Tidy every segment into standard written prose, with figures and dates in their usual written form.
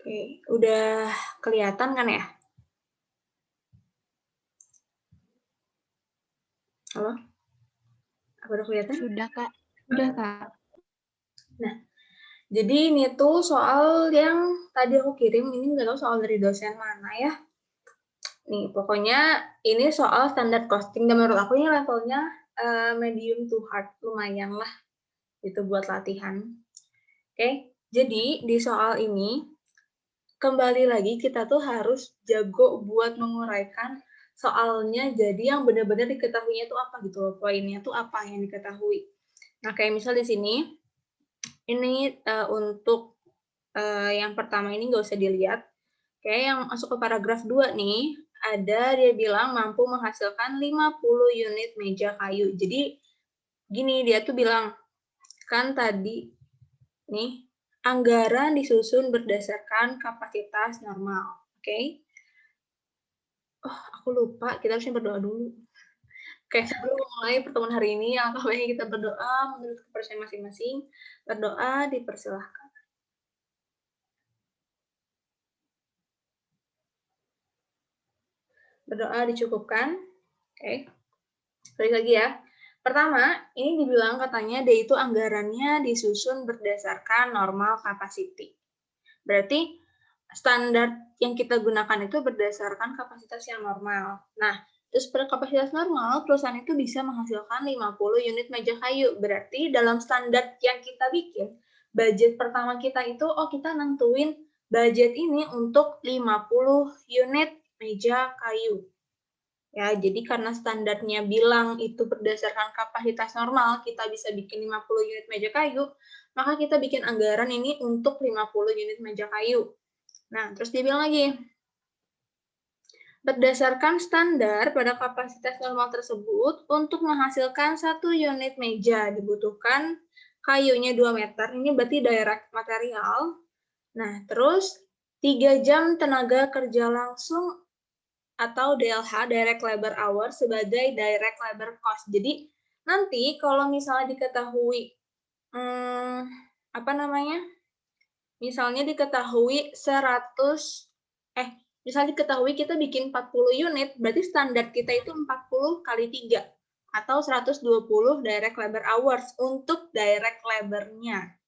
Oke, udah kelihatan kan ya? Halo? Apa udah kelihatan? Sudah, Kak. Sudah, Kak. Nah, jadi ini tuh soal yang tadi aku kirim, ini nggak tahu soal dari dosen mana ya. Nih, pokoknya ini soal standar costing, dan menurut aku ini levelnya medium to hard, lumayan lah, itu buat latihan. Oke, jadi di soal ini, kembali lagi kita tuh harus jago buat menguraikan soalnya, jadi yang benar-benar diketahuinya tuh apa gitu loh, poinnya tuh apa yang diketahui. Nah, kayak misal di sini, ini untuk yang pertama ini nggak usah dilihat. Kayak yang masuk ke paragraf 2 nih, ada dia bilang mampu menghasilkan 50 unit meja kayu. Jadi gini, dia tuh bilang, kan tadi nih, anggaran disusun berdasarkan kapasitas normal. Oke? Oh, aku lupa, kita harusnya berdoa dulu. Oke, sebelum mulai pertemuan hari ini, alangkah baiknya kita berdoa menurut kepercayaan masing-masing. Berdoa dipersilahkan. Berdoa dicukupkan. Oke. Balik lagi ya. Pertama, ini dibilang katanya dia itu anggarannya disusun berdasarkan normal capacity. Berarti standar yang kita gunakan itu berdasarkan kapasitas yang normal. Nah, terus pada kapasitas normal, perusahaan itu bisa menghasilkan 50 unit meja kayu. Berarti dalam standar yang kita bikin, budget pertama kita itu, kita nentuin budget ini untuk 50 unit meja kayu. Ya, jadi karena standarnya bilang itu berdasarkan kapasitas normal, kita bisa bikin 50 unit meja kayu, maka kita bikin anggaran ini untuk 50 unit meja kayu. Nah, terus dia bilang lagi, berdasarkan standar pada kapasitas normal tersebut, untuk menghasilkan 1 unit meja dibutuhkan kayunya 2 meter, ini berarti direct material. Nah, terus 3 jam tenaga kerja langsung atau DLH, direct labor hour, sebagai direct labor cost. Jadi nanti kalau misalnya diketahui misalnya diketahui 100 misalnya diketahui kita bikin 40 unit, berarti standar kita itu 40 kali 3 atau 120 direct labor hours untuk direct labor-nya.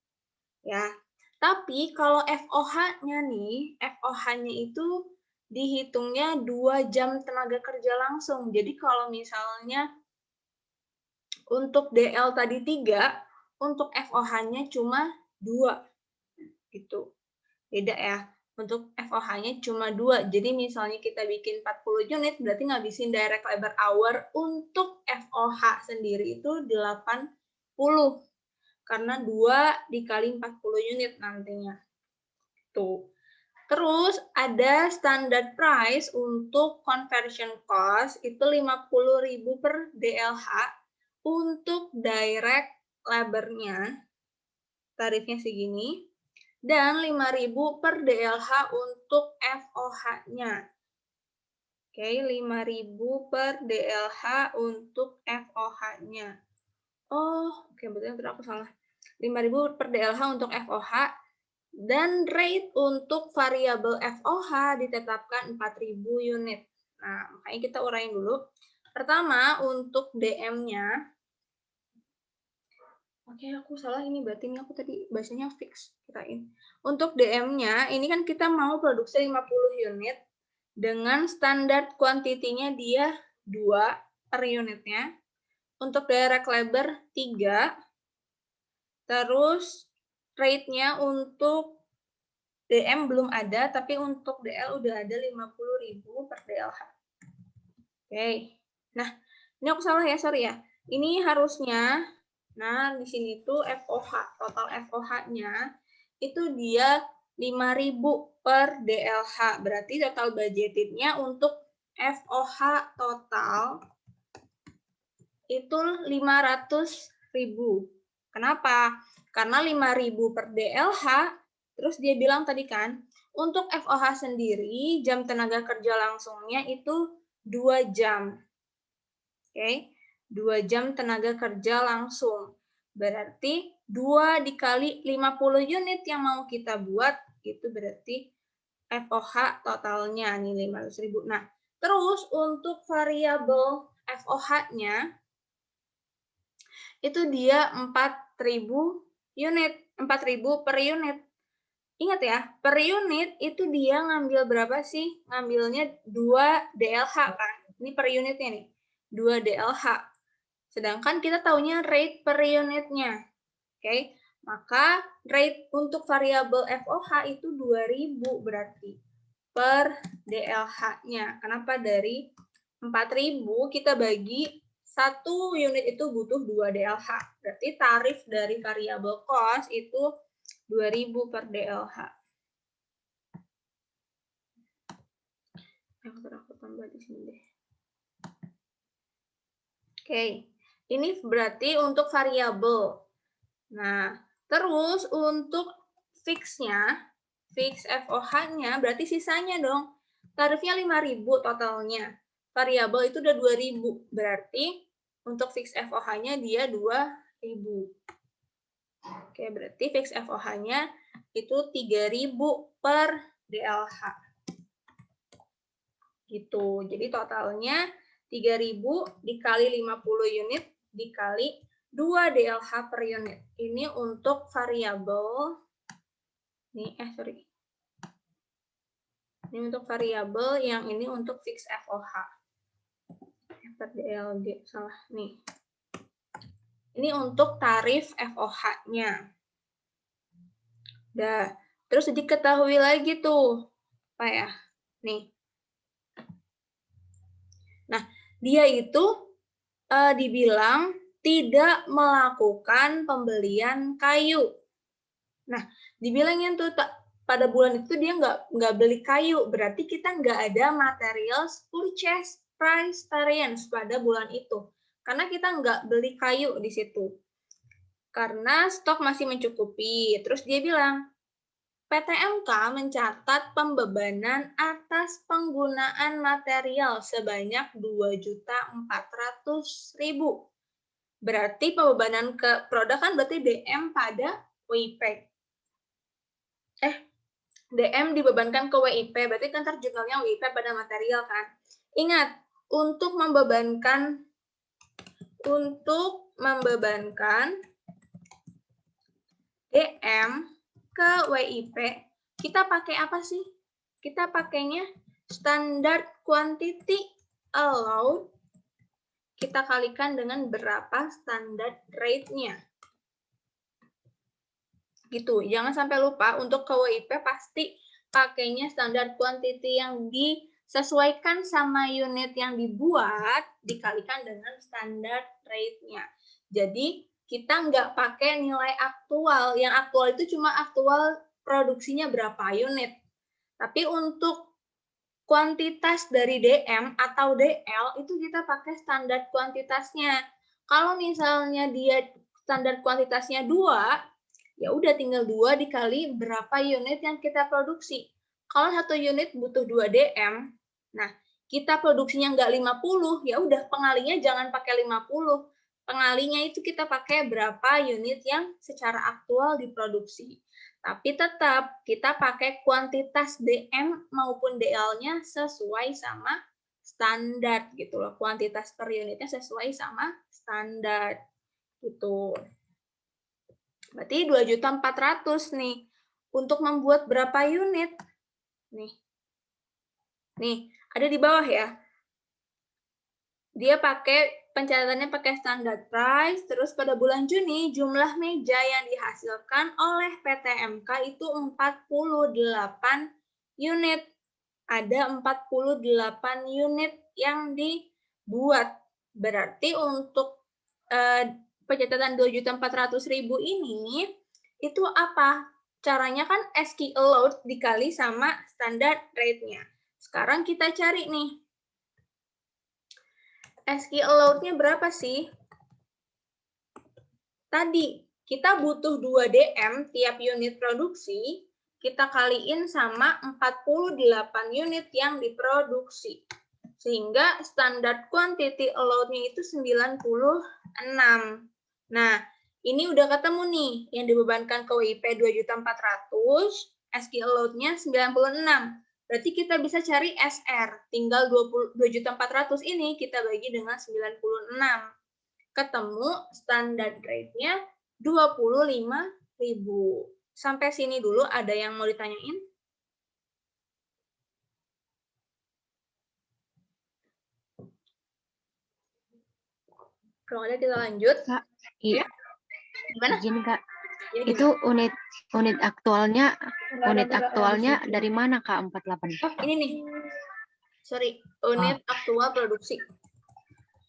Ya. Tapi kalau FOH-nya nih, FOH-nya itu dihitungnya 2 jam tenaga kerja langsung. Jadi kalau misalnya untuk DL tadi 3, untuk FOH-nya cuma 2. Gitu. Beda ya. Untuk FOH-nya cuma 2. Jadi misalnya kita bikin 40 unit, berarti ngabisin direct labor hour untuk FOH sendiri itu 80. Karena 2 dikali 40 unit nantinya. Tuh. Terus ada standard price untuk conversion cost itu 50.000 per DLH untuk direct labor-nya. Tarifnya segini. Dan 5.000 per DLH untuk FOH-nya. Oke, 5.000 per DLH untuk FOH-nya. Oke, betul, aku salah. 5.000 per DLH untuk FOH. Dan rate untuk variabel FOH ditetapkan 4.000 unit. Nah, makanya kita uraiin dulu. Pertama, untuk DM-nya. Oke, aku salah ini, berarti ini aku tadi bahasanya fix. Kirain. Untuk DM-nya, ini kan kita mau produksi 50 unit dengan standar kuantitinya dia 2 per unitnya. Untuk direct labor 3. Terus rate-nya untuk DM belum ada, tapi untuk DL udah ada 50.000 per DLH. Oke. Nah, ini aku salah ya, sorry ya. Ini harusnya, nah di sini tuh FOH, total FOH-nya itu dia 5.000 per DLH. Berarti total budgeted-nya untuk FOH total itu 500.000. Kenapa? Karena 5.000 per DLH. Terus dia bilang tadi kan, untuk FOH sendiri, jam tenaga kerja langsungnya itu 2 jam. Oke, 2 jam tenaga kerja langsung. Berarti 2 dikali 50 unit yang mau kita buat, itu berarti FOH totalnya nih 500.000. Nah, terus untuk variabel FOH-nya itu dia 4.000 unit, 4.000 per unit. Ingat ya, per unit itu dia ngambil berapa sih? Ngambilnya 2 DLH kan? Ini per unitnya nih, 2 DLH. Sedangkan kita taunya rate per unitnya. Oke, maka rate untuk variabel FOH itu 2.000 berarti per DLH-nya. Kenapa dari 4.000 kita bagi 1 unit itu butuh 2 DLH. Berarti tarif dari variabel cost itu 2.000 per DLH. Aku tambah di sini deh. Oke, ini berarti untuk variabel. Nah, terus untuk fix-nya, fix FOH-nya berarti sisanya dong. Tarifnya 5.000 totalnya. Variabel itu udah 2.000. Berarti untuk fix FOH-nya dia 2.000. Oke, berarti fix FOH-nya itu 3.000 per DLH. Gitu. Jadi totalnya 3.000 dikali 50 unit dikali 2 DLH per unit. Ini untuk variabel. Ini untuk variabel, yang ini untuk fix FOH. Per DLG, salah nih. Ini untuk tarif FOH-nya. Udah. Terus diketahui lagi tuh. Apa ya? Nih. Nah, dia itu dibilang tidak melakukan pembelian kayu. Nah, dibilangnya tuh pada bulan itu dia nggak beli kayu, berarti kita nggak ada materials purchase price variance pada bulan itu. Karena kita nggak beli kayu di situ. Karena stok masih mencukupi. Terus dia bilang, PTMK mencatat pembebanan atas penggunaan material sebanyak 2.400.000. Berarti pembebanan ke produk kan berarti DM pada WIP. DM dibebankan ke WIP, berarti kan terjumlahnya WIP pada material kan. Ingat, untuk membebankan DM ke WIP, kita pakai apa sih? Kita pakainya standard quantity allowed, kita kalikan dengan berapa standard rate-nya. Gitu, jangan sampai lupa untuk ke WIP pasti pakainya standard quantity yang disesuaikan sama unit yang dibuat dikalikan dengan standard rate-nya. Jadi kita nggak pakai nilai aktual, yang aktual itu cuma aktual produksinya berapa unit. Tapi untuk kuantitas dari DM atau DL itu kita pakai standar kuantitasnya. Kalau misalnya dia standar kuantitasnya 2, ya udah tinggal 2 dikali berapa unit yang kita produksi. Kalau 1 unit butuh 2 DM, nah kita produksinya nggak 50, ya udah pengalinya jangan pakai 50. Pengalinya itu kita pakai berapa unit yang secara aktual diproduksi. Tapi tetap kita pakai kuantitas DM maupun DL-nya sesuai sama standar gitu loh. Kuantitas per unitnya sesuai sama standar gitu. Berarti 2.400.000 nih. Untuk membuat berapa unit? Nih, ada di bawah ya. Dia pencatatannya pakai standard price, terus pada bulan Juni jumlah meja yang dihasilkan oleh PTMK itu 48 unit. Ada 48 unit yang dibuat. Berarti untuk pencatatan 2.400.000 ini itu apa? Caranya kan SQ allowed dikali sama standard rate-nya. Sekarang kita cari nih. SQ allowed-nya berapa sih? Tadi kita butuh 2 DM tiap unit produksi, kita kaliin sama 48 unit yang diproduksi. Sehingga standar quantity allowed-nya itu 96. Nah, ini udah ketemu nih yang dibebankan ke WIP 2.400.000 SQ allowed-nya 96. Berarti kita bisa cari SR. Tinggal 2.400.000 ini kita bagi dengan 96. Ketemu standard rate-nya 25.000. Sampai sini dulu ada yang mau ditanyain? Kalau ada kita lanjut. Kak, Ya? Gimana? Izin Kak. Ya, Itu unit aktualnya dari mana Kak 48? Oh, ini nih. Sorry, unit aktual produksi.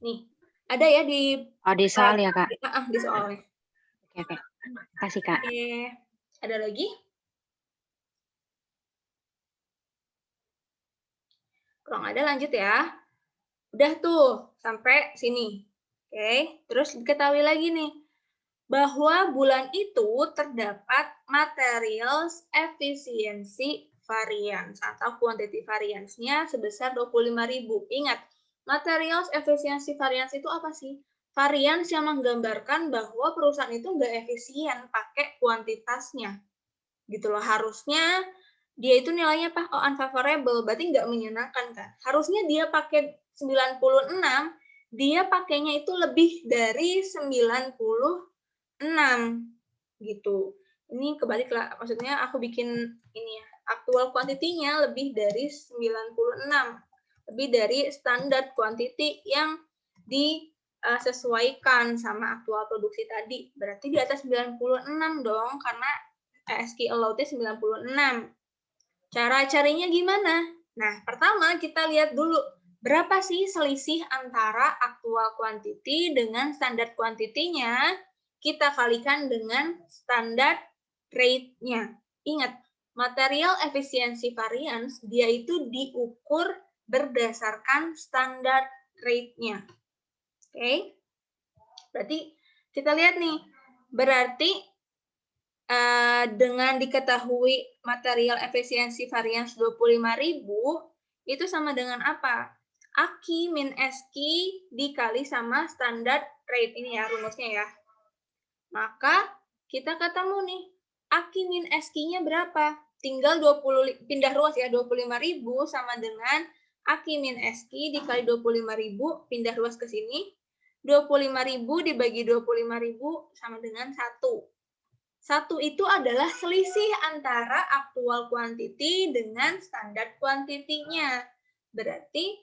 Nih, ada ya di soal ya Kak. di soalnya. Oke. Kasih Kak. Oke. Ada lagi? Kalau nggak ada lanjut ya. Udah tuh sampai sini. Oke, terus diketahui lagi nih bahwa bulan itu terdapat materials efficiency variance atau quantity variance-nya sebesar 25.000. Ingat, materials efficiency variance itu apa sih? Variance yang menggambarkan bahwa perusahaan itu nggak efisien pakai kuantitasnya. Gitu loh, harusnya dia itu nilainya unfavorable, berarti nggak menyenangkan kan. Harusnya dia pakai 96, dia pakainya itu lebih dari 96 gitu. Ini kebalik lah, maksudnya aku bikin ini ya, aktual quantity-nya lebih dari 96, lebih dari standar quantity yang disesuaikan sama aktual produksi tadi. Berarti di atas 96 dong, karena SQ allowed-nya 96. Cara carinya gimana? Nah, pertama kita lihat dulu berapa sih selisih antara aktual quantity dengan standar quantity-nya. Kita kalikan dengan standar rate-nya. Ingat, material efficiency variance dia itu diukur berdasarkan standar rate-nya. Oke? Berarti kita lihat nih, berarti dengan diketahui material efisiensi variance 25.000, itu sama dengan apa? AKI min SKI dikali sama standard rate. Ini ya rumusnya ya. Maka kita ketemu nih, AKI min SKI-nya berapa? Tinggal 20, pindah ruas ya, 25.000 sama dengan AKI min SKI dikali 25.000, pindah ruas ke sini. 25.000 dibagi 25.000 sama dengan 1. 1 itu adalah selisih antara aktual quantity dengan standar quantity-nya. Berarti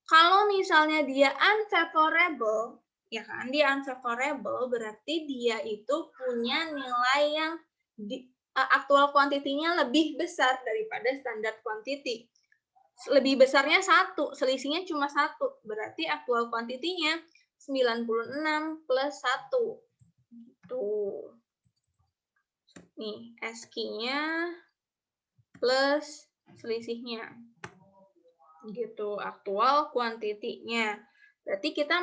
kalau misalnya dia unfavorable, ya kan, dia unfavorable berarti dia itu punya nilai yang aktual quantity-nya lebih besar daripada standar quantity. Lebih besarnya 1, selisihnya cuma 1. Berarti aktual quantity-nya 96 plus 1. Tuh. Nih, SQ-nya plus selisihnya. Gitu, aktual quantity-nya. Berarti kita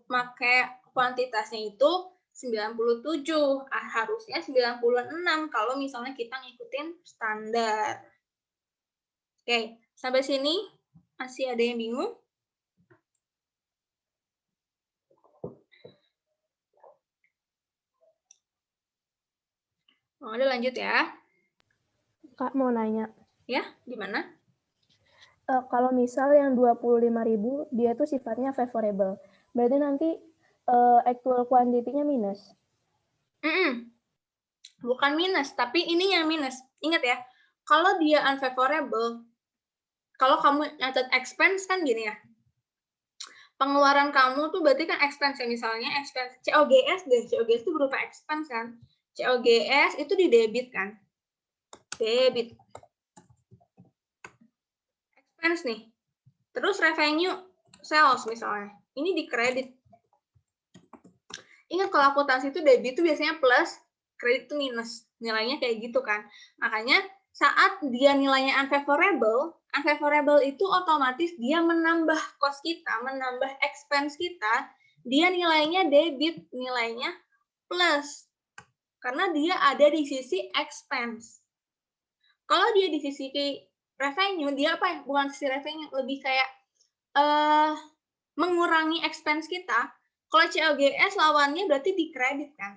pakai kuantitasnya itu 97. Harusnya 96 kalau misalnya kita ngikutin standar. Oke, sampai sini masih ada yang bingung? Oh, ada lanjut ya. Kak mau nanya. Ya, gimana? Kalau misal yang 25.000 dia tuh sifatnya favorable. Berarti nanti actual quantity-nya minus. Bukan minus, tapi ini yang minus. Ingat ya, kalau dia unfavorable, kalau kamu nyatet expense kan gini ya, pengeluaran kamu tuh berarti kan expense ya, misalnya expense COGS deh, COGS itu berupa expense kan, COGS itu di debit kan, debit, expense nih, terus revenue sales misalnya, ini di kredit. Ingat kalau akuntansi itu debit itu biasanya plus, kredit itu minus, nilainya kayak gitu kan, makanya saat dia nilainya unfavorable itu otomatis dia menambah cost kita, menambah expense kita, dia nilainya debit, nilainya plus. Karena dia ada di sisi expense. Kalau dia di sisi revenue, dia apa ya? Bukan sisi revenue, lebih kayak mengurangi expense kita. Kalau COGS lawannya berarti di kredit kan.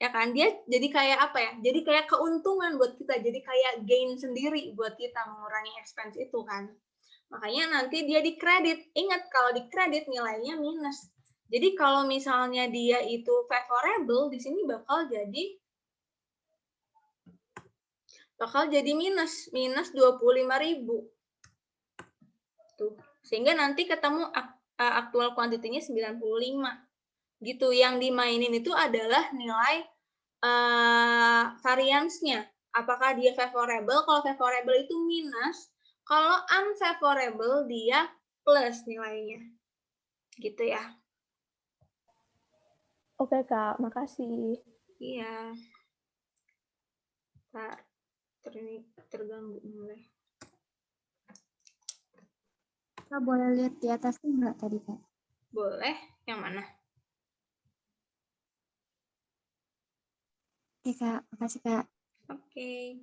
Ya kan, dia jadi kayak apa ya? Jadi kayak keuntungan buat kita, jadi kayak gain sendiri buat kita mengurangi expense itu kan. Makanya nanti dia dikredit. Ingat kalau dikredit nilainya minus. Jadi kalau misalnya dia itu favorable, di sini bakal jadi minus 25.000. Tuh. Sehingga nanti ketemu aktual kuantitinya 95. Gitu. Yang dimainin itu adalah nilai variance-nya. Apakah dia favorable? Kalau favorable itu minus, kalau unfavorable dia plus nilainya. Gitu ya. Oke, Kak. Makasih. Iya. Terganggu mulai. Kak, boleh lihat di atasnya nggak tadi, Kak? Boleh. Yang mana? Oke, Kak. Makasih, Kak. Oke.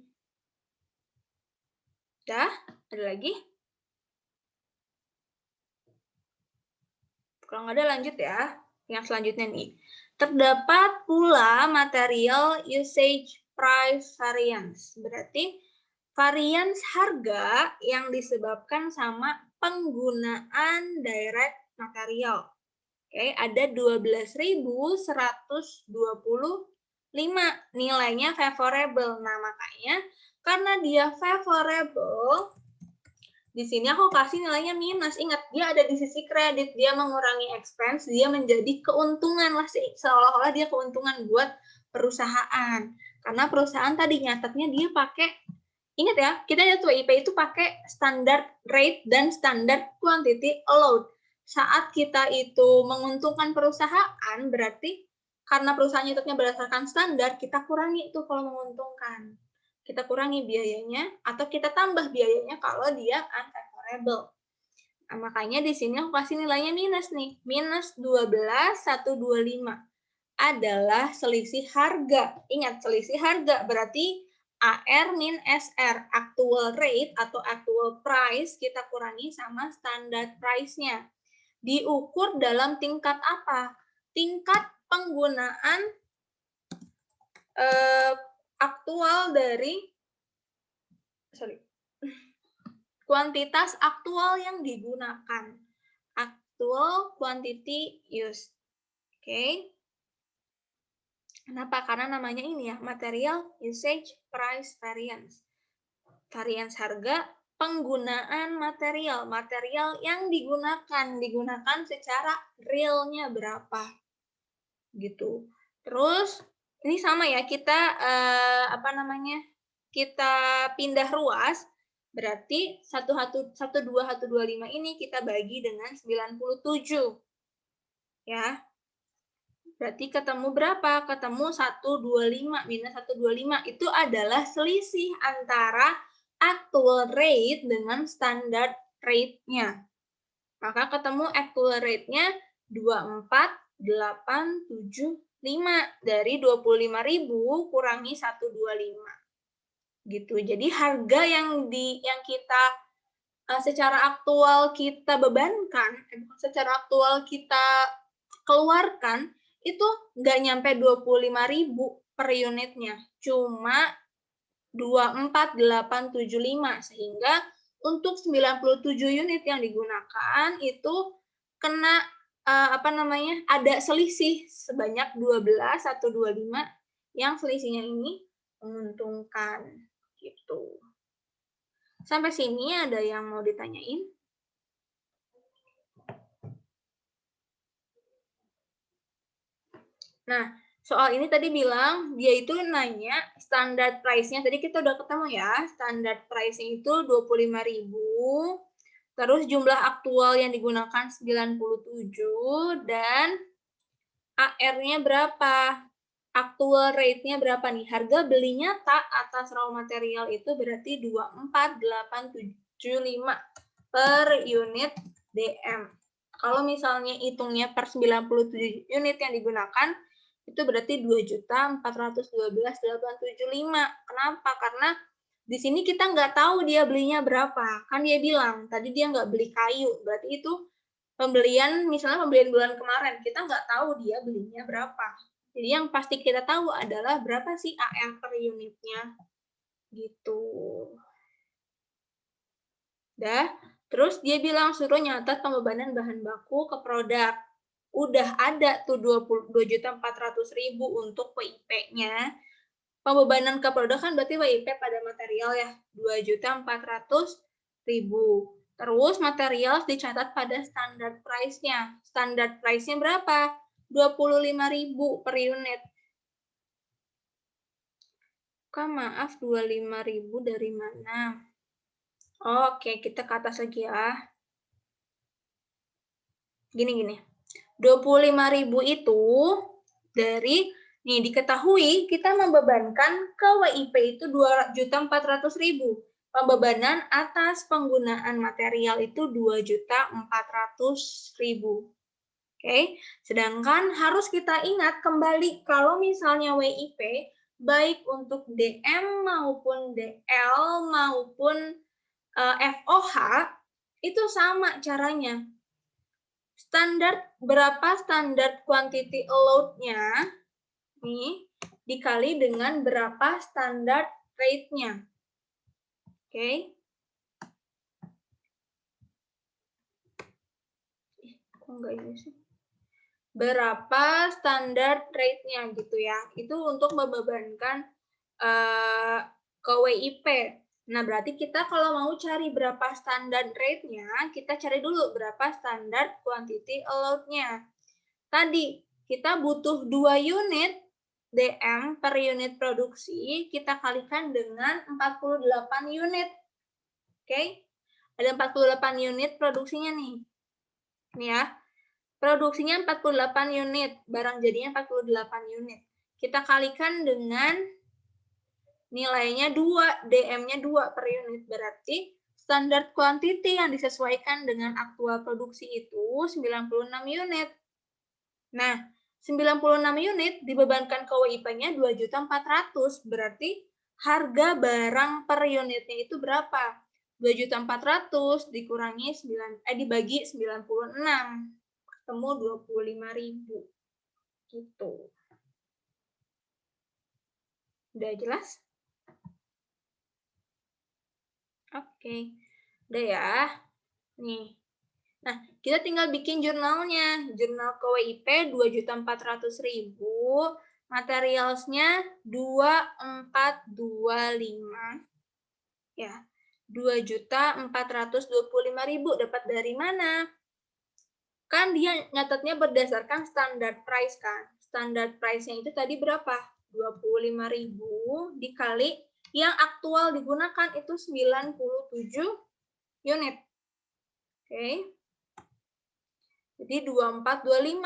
Dah? Ada lagi? Kalau nggak ada lanjut ya. Yang selanjutnya nih. Terdapat pula material usage price variance. Berarti variance harga yang disebabkan sama penggunaan direct material. Oke, ada 12.125 nilainya favorable. Nah, makanya karena dia favorable, di sini aku kasih nilainya minus. Ingat, dia ada di sisi kredit, dia mengurangi expense, dia menjadi keuntungan lah, seolah-olah dia keuntungan buat perusahaan. Karena perusahaan tadi nyatetnya dia pakai, ingat ya, kita lihat WIP itu pakai standard rate dan standard quantity allowed. Saat kita itu menguntungkan perusahaan, berarti karena perusahaan nyatetnya berdasarkan standar, kita kurangi itu kalau menguntungkan. Kita kurangi biayanya atau kita tambah biayanya kalau dia unfavorable. Nah, makanya di sini aku kasih nilainya minus nih. Minus 12.125 adalah selisih harga. Ingat, selisih harga berarti AR min SR, actual rate atau actual price kita kurangi sama standard price-nya. Diukur dalam tingkat apa? Tingkat penggunaan aktual dari kuantitas aktual yang digunakan. Actual quantity used. Oke. Kenapa? Karena namanya ini ya, material usage price variance. Variance harga penggunaan material. Material yang digunakan secara realnya berapa. Gitu. Terus ini sama ya, kita kita pindah ruas, berarti 12125 ini kita bagi dengan 97. Ya. Berarti ketemu berapa? Ketemu 125 minus 125 itu adalah selisih antara actual rate dengan standard rate-nya. Maka ketemu actual rate-nya 24.875 dari 25.000 kurangi 125. Gitu. Jadi harga yang kita secara aktual kita bebankan, secara aktual kita keluarkan itu nggak nyampe 25.000 per unitnya, cuma 24.875, sehingga untuk 97 unit yang digunakan itu kena ada selisih sebanyak 12.125 yang selisihnya ini menguntungkan gitu. Sampai sini ada yang mau ditanyain? Nah, soal ini tadi bilang dia itu nanya standard price-nya. Tadi kita udah ketemu ya, standard price-nya itu 25.000. Terus jumlah aktual yang digunakan 97 dan AR-nya berapa? Aktual rate-nya berapa nih? Harga beli nyata atas raw material itu berarti 24.875 per unit DM. Kalau misalnya hitungnya per 97 unit yang digunakan, itu berarti 2.412.875. Kenapa? Karena di sini kita nggak tahu dia belinya berapa. Kan dia bilang, tadi dia nggak beli kayu. Berarti itu pembelian, misalnya pembelian bulan kemarin, kita nggak tahu dia belinya berapa. Jadi yang pasti kita tahu adalah berapa sih AR per unitnya. Gitu. Udah. Terus dia bilang suruh nyatat pembebanan bahan baku ke produk. Udah ada tuh 22.400.000 untuk WIP-nya. Pembebanan ke produk kan berarti WIP pada material ya, 2.400.000. Terus material dicatat pada standar price-nya. Standar price-nya berapa? 25.000 per unit. Kak, maaf 25.000 dari mana? Oke, kita ke atas lagi ya. Gini. 25.000 itu dari, nih diketahui kita membebankan ke WIP itu 2.400.000. Pembebanan atas penggunaan material itu 2.400.000. Oke, sedangkan harus kita ingat kembali kalau misalnya WIP baik untuk DM maupun DL maupun FOH itu sama caranya. Berapa standar quantity allowed-nya nih dikali dengan berapa standar rate-nya. Oke. Kok enggak ini sih? Berapa standar rate-nya gitu ya. Itu untuk membebankan ke WIP. Nah, berarti kita kalau mau cari berapa standar rate-nya, kita cari dulu berapa standar quantity allowed-nya. Tadi, kita butuh 2 unit DM per unit produksi, kita kalikan dengan 48 unit. Oke? Ada 48 unit produksinya nih. Ini ya. Produksinya 48 unit, barang jadinya 48 unit. Kita kalikan dengan nilainya 2, DM-nya 2 per unit. Berarti standar quantity yang disesuaikan dengan aktual produksi itu 96 unit. Nah, 96 unit dibebankan ke WIP-nya 2.400.000. Berarti harga barang per unitnya itu berapa? 2.400.000 dikurangi dibagi 96. Ketemu 25.000. Gitu. Udah jelas? Oke, udah ya. Nih. Nah, kita tinggal bikin jurnalnya. Jurnal ke WIP 2.400.000, materialsnya 2425. Ya, 2.425.000 dapat dari mana? Kan dia nyatetnya berdasarkan standar price kan. Standar price-nya itu tadi berapa? 25.000 dikali yang aktual digunakan itu 97 unit. Oke. Jadi 2425.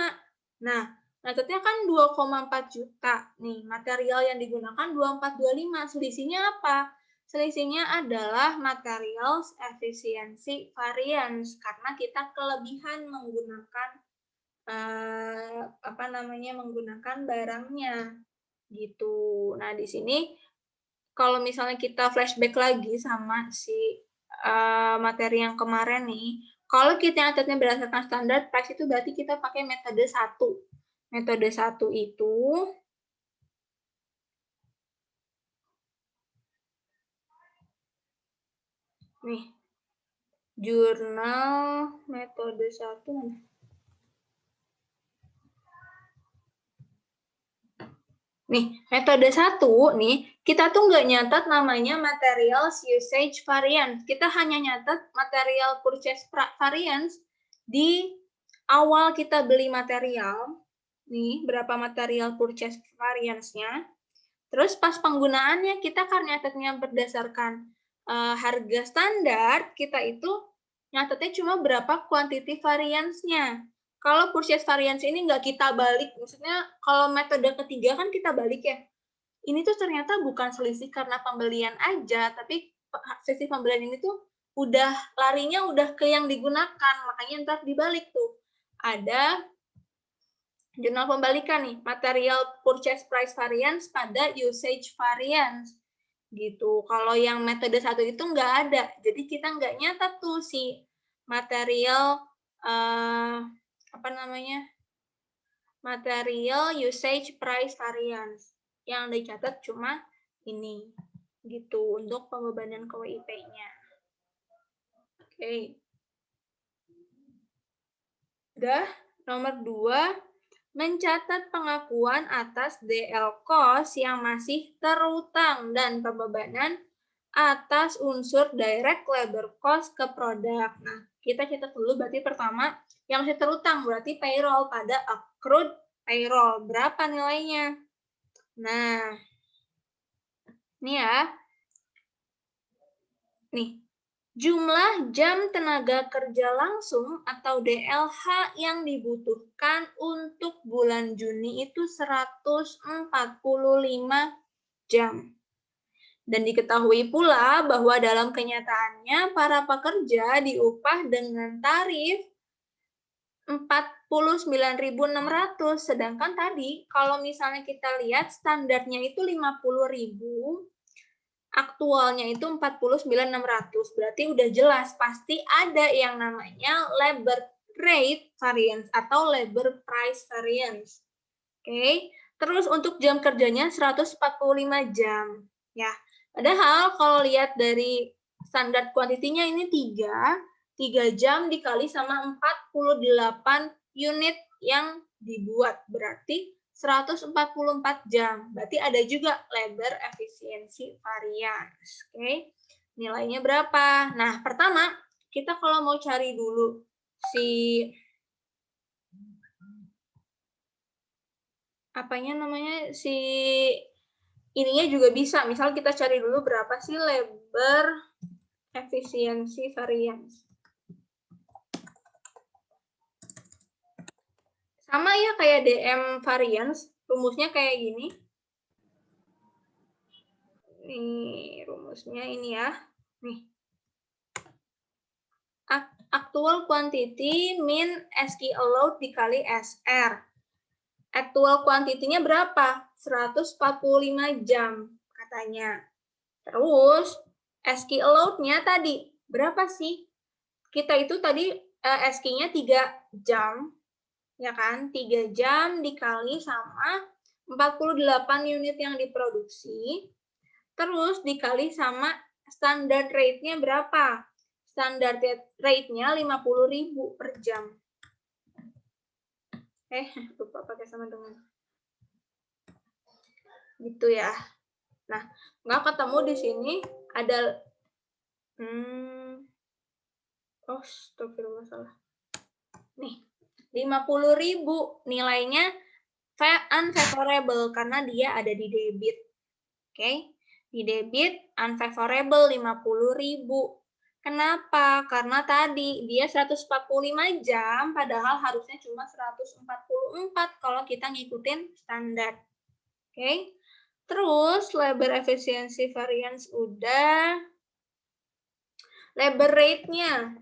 Nah, nyatetnya kan 2,4 juta. Nih, material yang digunakan 2425. Selisihnya apa? Selisihnya adalah materials efficiency variance karena kita kelebihan menggunakan menggunakan barangnya gitu. Nah, di sini kalau misalnya kita flashback lagi sama si materi yang kemarin nih, kalau kita nyatetnya berdasarkan standar price itu berarti kita pakai metode 1. Metode 1 itu nih, jurnal metode 1 mana? Nih, metode 1 nih, kita tuh nggak nyatat namanya materials usage variance. Kita hanya nyatat material purchase variance di awal kita beli material. Nih, berapa material purchase variance-nya. Terus pas penggunaannya, kita kan nyatatnya berdasarkan harga standar, kita itu nyatatnya cuma berapa quantity variance-nya. Kalau purchase variance ini nggak kita balik, maksudnya kalau metode ketiga kan kita balik ya. Ini tuh ternyata bukan selisih karena pembelian aja, tapi selisih pembelian ini tuh larinya udah ke yang digunakan, makanya ntar dibalik tuh. Ada jurnal pembalikan nih, material purchase price variance pada usage variance. Gitu. Kalau yang metode 1 itu nggak ada, jadi kita nggak nyatat tuh si material Material usage price variance. Yang dicatat cuma ini. Gitu untuk pembebanan ke WIP-nya. Oke. Udah, nomor 2, mencatat pengakuan atas DL cost yang masih terutang dan pembebanan atas unsur direct labor cost ke produk. Nah, kita catat dulu berarti pertama yang masih terutang berarti payroll pada accrued payroll. Berapa nilainya? Nah, ini ya. Nih, jumlah jam tenaga kerja langsung atau DLH yang dibutuhkan untuk bulan Juni itu 145 jam. Dan diketahui pula bahwa dalam kenyataannya para pekerja diupah dengan tarif 49.600, sedangkan tadi kalau misalnya kita lihat standarnya itu 50.000, aktualnya itu 49.600. Berarti udah jelas pasti ada yang namanya labor rate variance atau labor price variance. Oke. Terus untuk jam kerjanya 145 jam, ya. Padahal kalau lihat dari standar kuantitinya ini 3 jam dikali sama 48 unit yang dibuat, berarti 144 jam. Berarti ada juga labor efficiency variance. Oke. Nilainya berapa? Nah, pertama, kita kalau mau cari dulu ininya juga bisa. Misal kita cari dulu berapa sih labor efficiency variance. Sama ya kayak DM variance, rumusnya kayak gini. Nih, rumusnya ini ya. Nih. Actual quantity min SQ allowed dikali SR. Actual quantity-nya berapa? 145 jam katanya. Terus SQ allowed-nya tadi berapa sih? Kita itu tadi SQ-nya 3 jam. Ya kan? 3 jam dikali sama 48 unit yang diproduksi. Terus dikali sama standard rate-nya berapa? Standard rate-nya 50.000 per jam. Lupa pakai sama dengan. Gitu ya. Nah, nggak ketemu di sini ada astagfirullah salah. Nih, 50.000 nilainya unfavorable karena dia ada di debit. Oke. Di debit unfavorable 50.000. Kenapa? Karena tadi dia 145 jam, padahal harusnya cuma 144 kalau kita ngikutin standar. Oke. Terus labor efficiency variance udah. Labor rate-nya.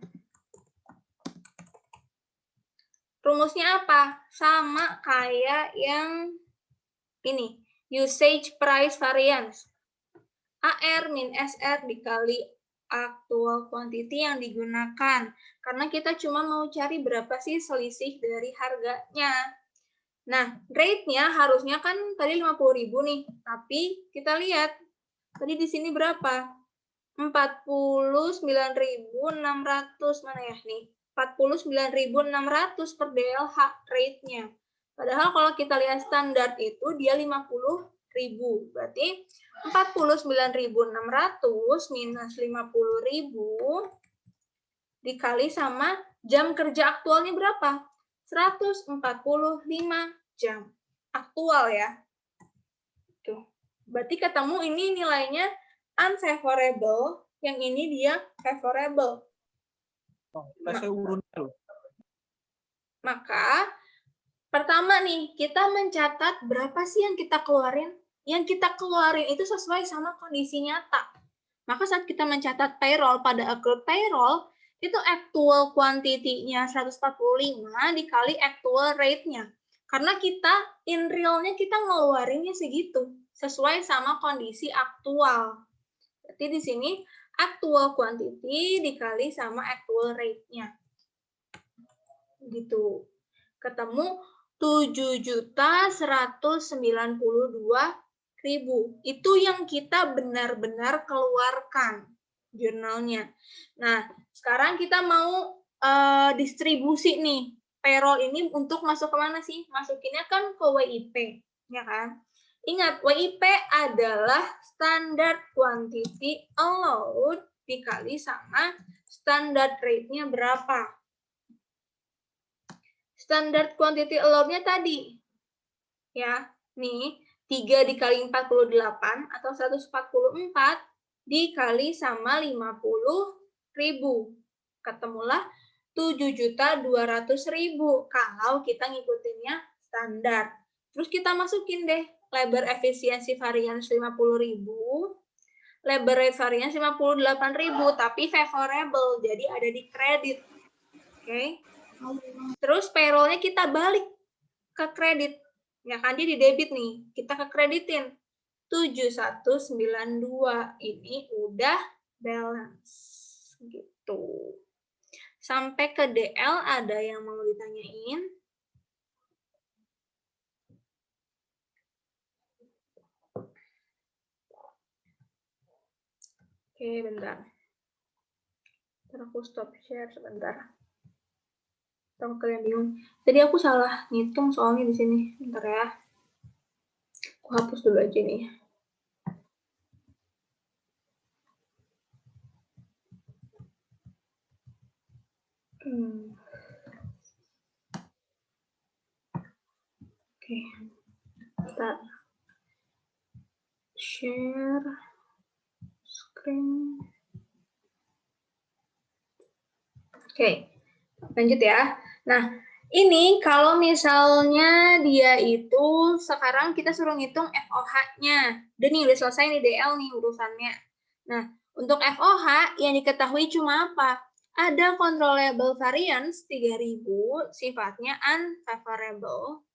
Rumusnya apa? Sama kayak yang ini. Usage price variance. AR min SR dikali actual quantity yang digunakan. Karena kita cuma mau cari berapa sih selisih dari harganya. Nah, rate-nya harusnya kan tadi 50.000 nih. Tapi kita lihat, tadi di sini berapa? 49.600 mana ya nih? 49.600 per DLH rate-nya. Padahal kalau kita lihat standar itu dia 50.000. Berarti 49.600 minus 50.000 dikali sama jam kerja aktualnya berapa? 145 jam. Aktual ya. Tuh. Berarti ketemu ini nilainya unfavorable, yang ini dia favorable. Maka pertama nih, kita mencatat berapa sih yang kita keluarin. Yang kita keluarin itu sesuai sama kondisi nyata. Maka saat kita mencatat payroll pada accrued payroll, itu actual quantity-nya 145 dikali actual rate-nya. Karena kita, in real-nya kita ngeluarinnya segitu. Sesuai sama kondisi aktual. Berarti di sini, actual quantity dikali sama actual rate-nya. Gitu. Ketemu 7.192.000. Itu yang kita benar-benar keluarkan jurnalnya. Nah, sekarang kita mau distribusi nih. Payroll ini untuk masuk ke mana sih? Masukinnya kan ke WIP, ya kan? Ingat, WIP adalah standard quantity allowed dikali sama standard rate-nya berapa. Standard quantity allowed-nya tadi, ya, nih, 3 dikali 48 atau 144 dikali sama 50.000. Ketemulah 7.200.000 kalau kita ngikutinnya standar. Terus kita masukin deh labor efisiensi variance 50.000, labor rate variance 58.000, tapi favorable, jadi ada di kredit. Oke. Terus payroll-nya kita balik ke kredit. Ya kan, dia di debit nih. Kita ke kreditin. 7192. Ini udah balance. Gitu. Sampai ke DL ada yang mau ditanyain? Oke, bentar. Ntar aku stop share sebentar. Kalau kalian bingung. Tadi aku salah ngitung soalnya di sini. Bentar ya. Aku hapus dulu aja nih. Oke. Bentar. Share screen. Oke. Lanjut ya. Nah, ini kalau misalnya dia itu sekarang kita suruh ngitung FOH-nya. Udah nih, udah selesai nih DL nih urusannya. Nah, untuk FOH yang diketahui cuma apa? Ada controllable variance 3.000, sifatnya unfavorable.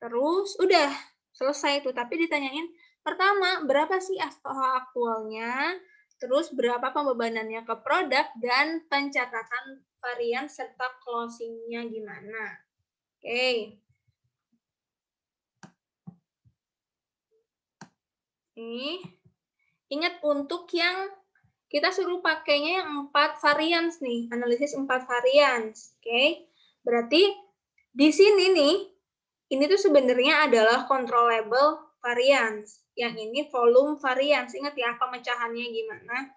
Terus udah selesai tuh, tapi ditanyain pertama, berapa sih FOH aktualnya? Terus berapa pembebanannya ke produk dan pencatatan varian serta closing-nya gimana. Oke. Nih, ingat untuk yang kita suruh pakainya yang 4 varians nih, analisis 4 varians. Oke. Berarti di sini nih, ini tuh sebenarnya adalah controllable variance. Yang ini volume variance. Ingat ya pemecahannya gimana.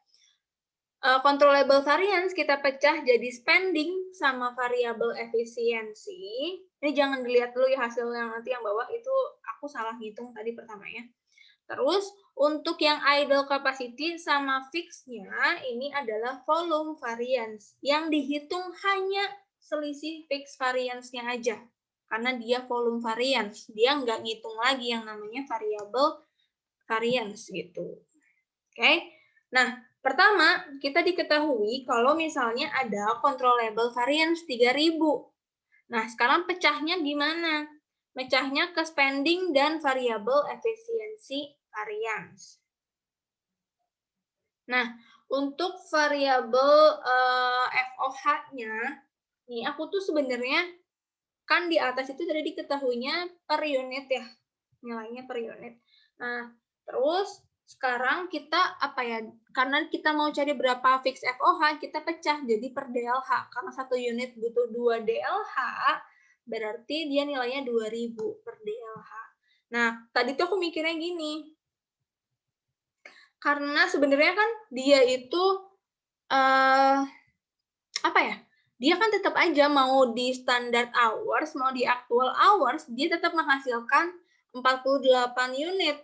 Controllable variance kita pecah jadi spending sama variable efisiensi. Ini jangan dilihat dulu ya hasil yang nanti yang bawah itu aku salah hitung tadi pertamanya. Terus untuk yang idle capacity sama fixed-nya ini adalah volume variance yang dihitung hanya selisih fixed variance-nya aja. Karena dia volume variance, dia nggak ngitung lagi yang namanya variable variance gitu. Oke. Nah, pertama, kita diketahui kalau misalnya ada controllable variance 3.000. Nah, sekarang pecahnya gimana? Pecahnya ke spending dan variable efisiensi variance. Nah, untuk variable FOH-nya, nih aku tuh sebenarnya kan di atas itu tadi diketahuinya per unit ya, nilainya per unit. Nah, terus sekarang kita apa ya, karena kita mau cari berapa fix FOH, kita pecah jadi per DLH. Karena satu unit butuh 2 DLH, berarti dia nilainya 2.000 per DLH. Nah, tadi tuh aku mikirnya gini, karena sebenarnya kan dia itu apa ya, dia kan tetap aja mau di standard hours, mau di actual hours, dia tetap menghasilkan 48 unit,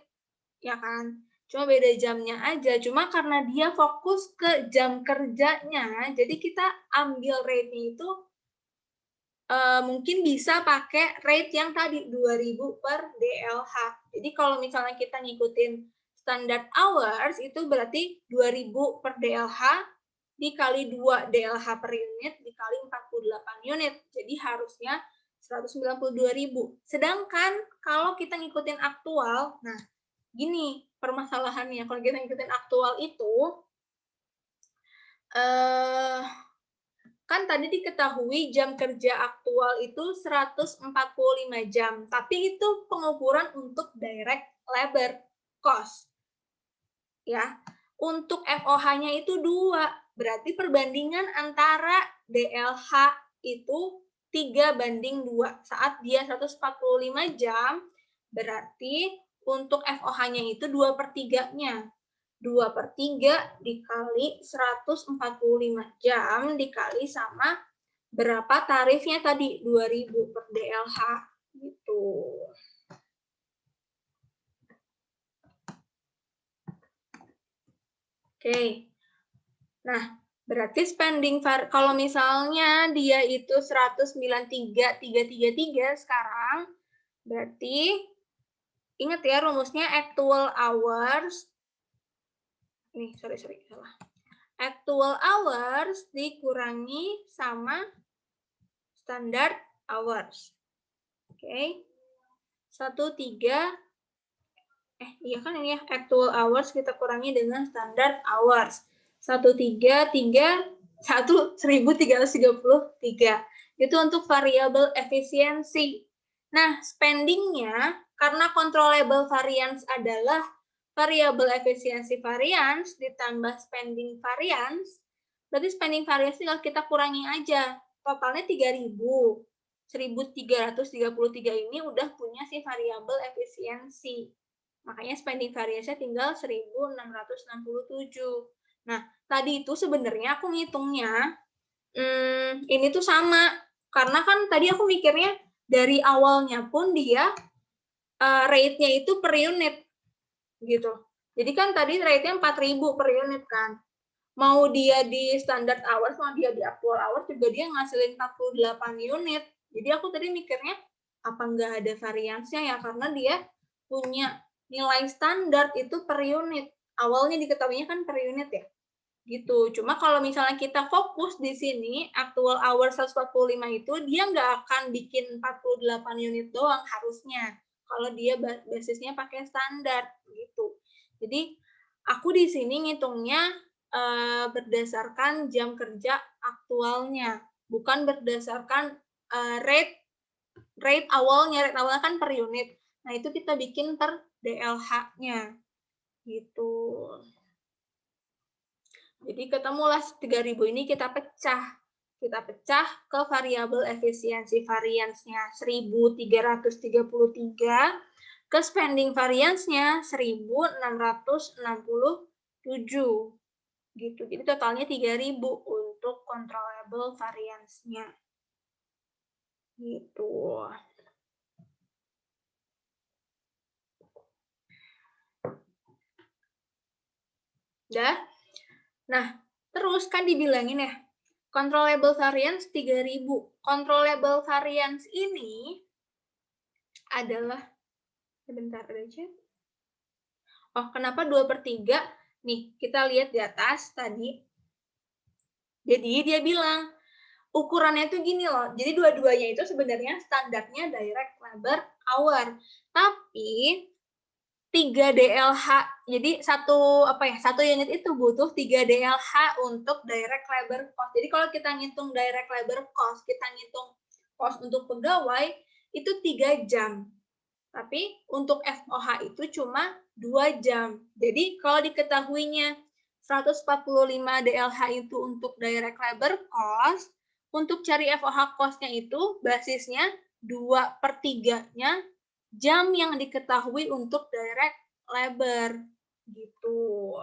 ya kan? Cuma beda jamnya aja. Cuma karena dia fokus ke jam kerjanya, jadi kita ambil rate-nya itu mungkin bisa pakai rate yang tadi 2.000 per DLH. Jadi kalau misalnya kita ngikutin standard hours, itu berarti 2.000 per DLH dikali 2 DLH per unit dikali 48 unit. Jadi harusnya 192.000. Sedangkan kalau kita ngikutin aktual, nah gini permasalahannya, kalau kita ngikutin aktual itu kan tadi diketahui jam kerja aktual itu 145 jam, tapi itu pengukuran untuk direct labor cost. Ya, untuk FOH-nya itu 2, berarti perbandingan antara DLH itu 3:2. Saat dia 145 jam, berarti untuk FOH-nya itu 2/3-nya. 2/3 dikali 145 jam dikali sama berapa tarifnya tadi, 2.000 per DLH gitu. Oke. Nah, berarti spending kalau misalnya dia itu 193.333 sekarang, berarti ingat ya rumusnya actual hours. Nih, sorry, salah. Actual hours dikurangi sama standard hours. Oke. 1,3 kan ini ya, actual hours kita kurangi dengan standard hours. 1,333. Itu untuk variabel efisiensi. Nah, spendingnya karena controllable variance adalah variabel efisiensi variance ditambah spending variance, berarti spending variance tinggal kita kurangi aja. Totalnya 3.000. 1.333 ini udah punya si variabel efisiensi. Makanya spending variance-nya tinggal 1.667. Nah, tadi itu sebenarnya aku ngitungnya, ini tuh sama. Karena kan tadi aku mikirnya dari awalnya pun dia rate-nya itu per unit. Gitu. Jadi kan tadi rate-nya 4.000 per unit kan. Mau dia di standard hours, mau dia di actual hours, juga dia ngasilin 48 unit. Jadi aku tadi mikirnya, apa nggak ada variansnya ya? Karena dia punya nilai standar itu per unit. Awalnya diketahuinya kan per unit ya. Gitu. Cuma kalau misalnya kita fokus di sini, actual hour 145 itu, dia nggak akan bikin 48 unit doang harusnya. Kalau dia basisnya pakai standar. Gitu. Jadi, aku di sini ngitungnya berdasarkan jam kerja aktualnya. Bukan berdasarkan rate awalnya. Rate awalnya kan per unit. Nah, itu kita bikin per DLH-nya. Gitu. Jadi ketemulah 3.000 ini kita pecah. Kita pecah ke variabel efisiensi variance-nya 1.333, ke spending variance-nya 1.667. Gitu. Jadi totalnya 3.000 untuk controllable variance-nya. Gitu. Udah? Nah, terus kan dibilangin ya, controllable variance 3.000. Controllable variance ini adalah, sebentar aja. Oh, kenapa 2/3? Nih, kita lihat di atas tadi. Jadi dia bilang, ukurannya itu gini loh. Jadi dua-duanya itu sebenarnya standarnya direct labor hour. Tapi 3 DLH, jadi satu unit itu butuh 3 DLH untuk direct labor cost. Jadi kalau kita ngitung direct labor cost, kita ngitung cost untuk pegawai, itu 3 jam. Tapi untuk FOH itu cuma 2 jam. Jadi kalau diketahuinya 145 DLH itu untuk direct labor cost, untuk cari FOH cost-nya itu basisnya 2/3-nya jam yang diketahui untuk direct labor gitu.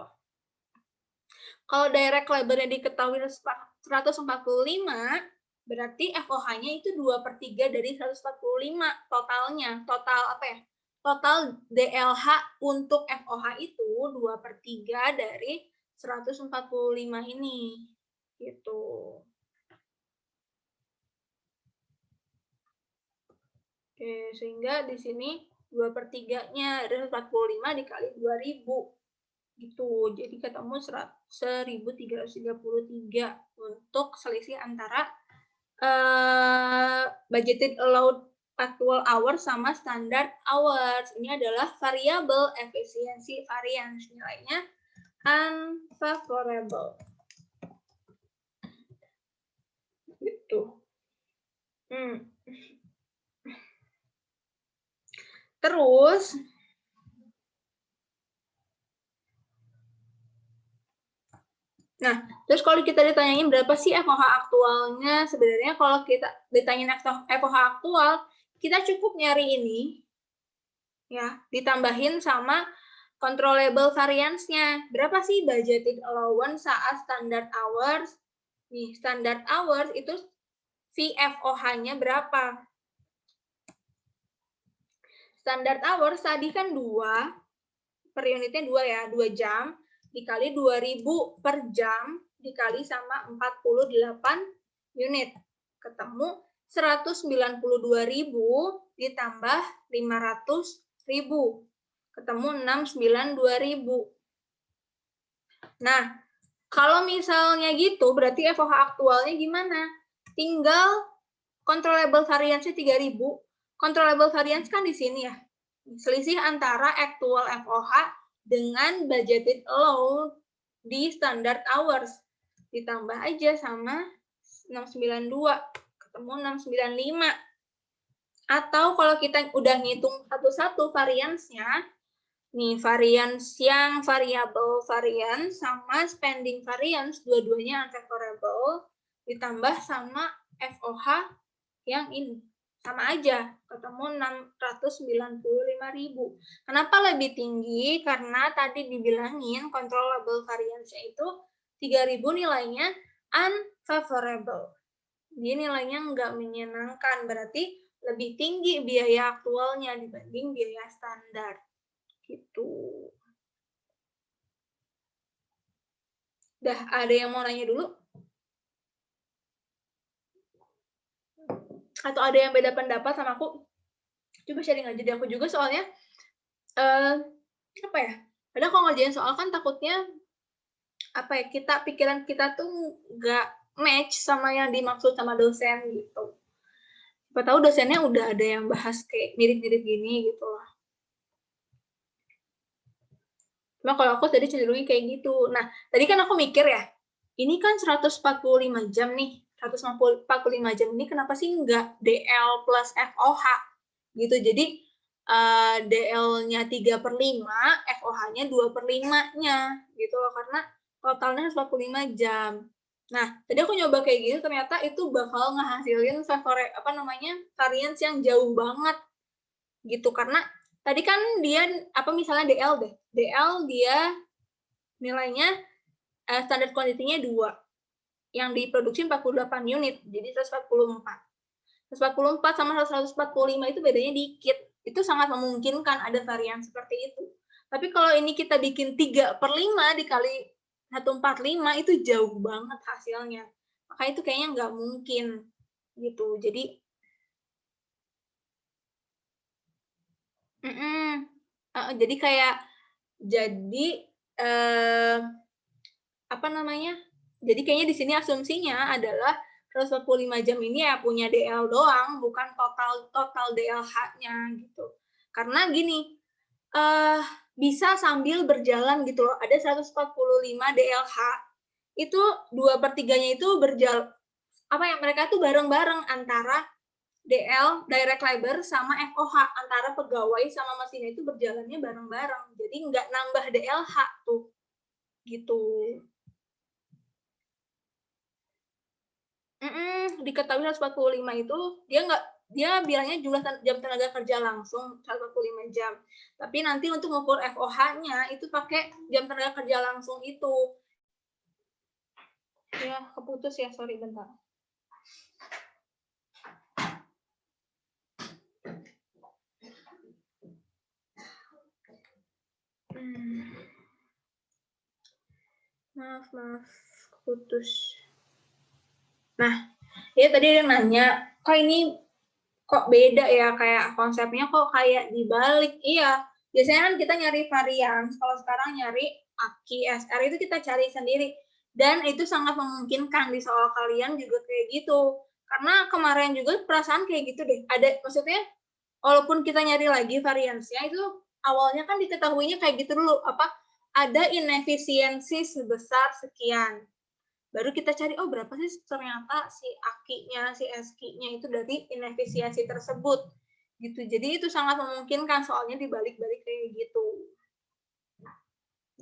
Kalau direct labor yang diketahui 145, berarti FOH-nya itu 2/3 dari 145 totalnya. Total apa ya? Total DLH untuk FOH itu 2/3 dari 145 ini. Gitu. Oke, sehingga di sini 2/3-nya dari 145 dikali 2.000. Gitu. Jadi ketemu 1.333 untuk selisih antara budgeted allowed actual hours sama standard hours. Ini adalah variabel efisiensi variance, nilainya unfavorable. Tuh. Terus, terus kalau kita ditanyain berapa sih FOH aktualnya, sebenarnya kalau kita ditanyain FOH aktual, kita cukup nyari ini, ya, ditambahin sama controllable variance-nya. Berapa sih budgeted allowance saat standard hours? Nih, standard hours itu VFOH-nya berapa? Standard hours tadi kan 2, per unitnya 2 ya, 2 jam, dikali 2.000 per jam, dikali sama 48 unit. Ketemu 192.000 ditambah 500.000. Ketemu 692.000. Nah, kalau misalnya gitu, berarti FOH aktualnya gimana? Tinggal controllable variance-nya 3.000. Controllable variance kan di sini ya. Selisih antara actual FOH dengan budgeted allowed di standard hours. Ditambah aja sama 692. Ketemu 695. Atau kalau kita udah ngitung satu-satu variance-nya, nih variance yang variable variance sama spending variance, dua-duanya unfavorable, ditambah sama FOH yang ini. Sama aja, ketemu 695.000. Kenapa lebih tinggi? Karena tadi dibilangin controllable variance-nya itu 3.000 nilainya unfavorable. Jadi nilainya nggak menyenangkan, berarti lebih tinggi biaya aktualnya dibanding biaya standar. Gitu. Dah, ada yang mau nanya dulu? Atau ada yang beda pendapat sama aku? Coba sharing aja di aku juga soalnya. Apa ya? Padahal kalau ngerjain soal kan takutnya apa ya? Pikiran kita tuh nggak match sama yang dimaksud sama dosen gitu. Siapa tahu dosennya udah ada yang bahas kayak mirip-mirip gini gitu lah. Cuma kalau aku tadi cenderungnya kayak gitu. Nah, tadi kan aku mikir ya, ini kan 145 jam nih. 145 jam ini kenapa sih nggak DL plus FOH? Gitu. Jadi, DL-nya 3/5, FOH-nya 2/5-nya. Gitu loh, karena totalnya 145 jam. Nah, tadi aku nyoba kayak gitu, ternyata itu bakal ngehasilin variance yang jauh banget. Gitu, karena tadi kan dia, misalnya DL deh. DL dia nilainya, standar quantity-nya 2. Yang diproduksi 48 unit, jadi 144. 144 sama 145 itu bedanya dikit. Itu sangat memungkinkan ada varian seperti itu. Tapi kalau ini kita bikin 3/5 dikali 145, itu jauh banget hasilnya. Maka itu kayaknya nggak mungkin. Gitu, jadi jadi kayak jadi kayaknya di sini asumsinya adalah 145 jam ini ya punya DL doang, bukan total DLH-nya gitu. Karena gini, bisa sambil berjalan gitu loh. Ada 145 DLH, itu 2/3-nya itu berjalan, mereka tuh bareng-bareng antara DL, direct labor, sama FOH, antara pegawai sama mesinnya itu berjalannya bareng-bareng. Jadi nggak nambah DLH tuh. Gitu. Diketahui 145 itu, dia bilangnya jumlah jam tenaga kerja langsung 145 jam. Tapi nanti untuk mengukur FOH-nya, itu pakai jam tenaga kerja langsung itu. Ya, keputus ya, sorry, bentar. Maaf, putus. Nah, ya tadi ada yang nanya, kok ini kok beda ya, kayak konsepnya kok kayak dibalik. Iya, biasanya kan kita nyari varians, kalau sekarang nyari AKI, SR itu kita cari sendiri. Dan itu sangat memungkinkan di soal kalian juga kayak gitu. Karena kemarin juga perasaan kayak gitu deh. Maksudnya, walaupun kita nyari lagi variansnya, itu awalnya kan diketahuinya kayak gitu dulu, ada inefisiensi sebesar sekian. Baru kita cari, oh berapa sih ternyata si AKI-nya, si SKI-nya itu dari inefisiensi tersebut. Gitu. Jadi itu sangat memungkinkan soalnya dibalik-balik kayak gitu.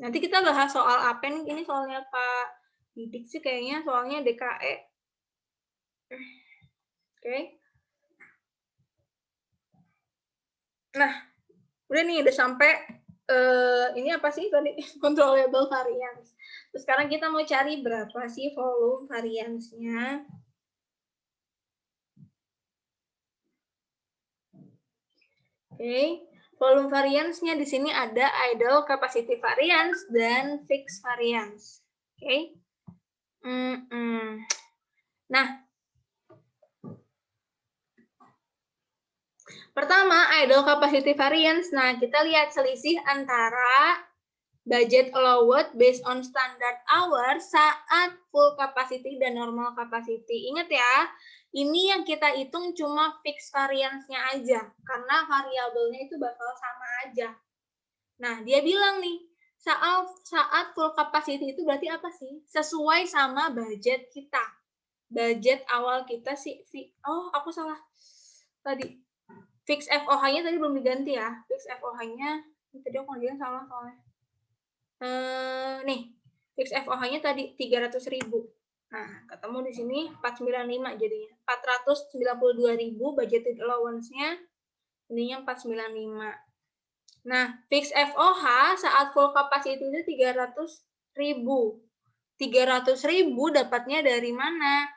Nanti kita bahas soal apa nih? Ini soalnya Pak Didik sih kayaknya soalnya DKE. Oke. Nah, udah nih udah sampai ini apa sih tadi controllable variance. Terus sekarang kita mau cari berapa sih volume variance-nya. Oke, volume variance-nya di sini ada idle capacity variance dan fixed variance. Oke. Nah, pertama idle capacity variance. Nah, kita lihat selisih antara budget allowed based on standard hour saat full capacity dan normal capacity. Ingat ya, ini yang kita hitung cuma fixed variance-nya aja, karena variabelnya itu bakal sama aja. Nah, dia bilang nih, saat full capacity itu berarti apa sih? Sesuai sama budget kita. Budget awal kita sih, oh aku salah tadi. Fix FOH-nya tadi belum diganti ya. Fix FOH-nya, tadi aku ngomongin salah soalnya. Nih, fix FOH-nya tadi 300.000. Nah, ketemu di sini 495 jadinya. 492.000 budgeted allowance-nya, ininya 495. Nah, fix FOH saat full capacity itu 300.000. 300.000 dapatnya dari mana?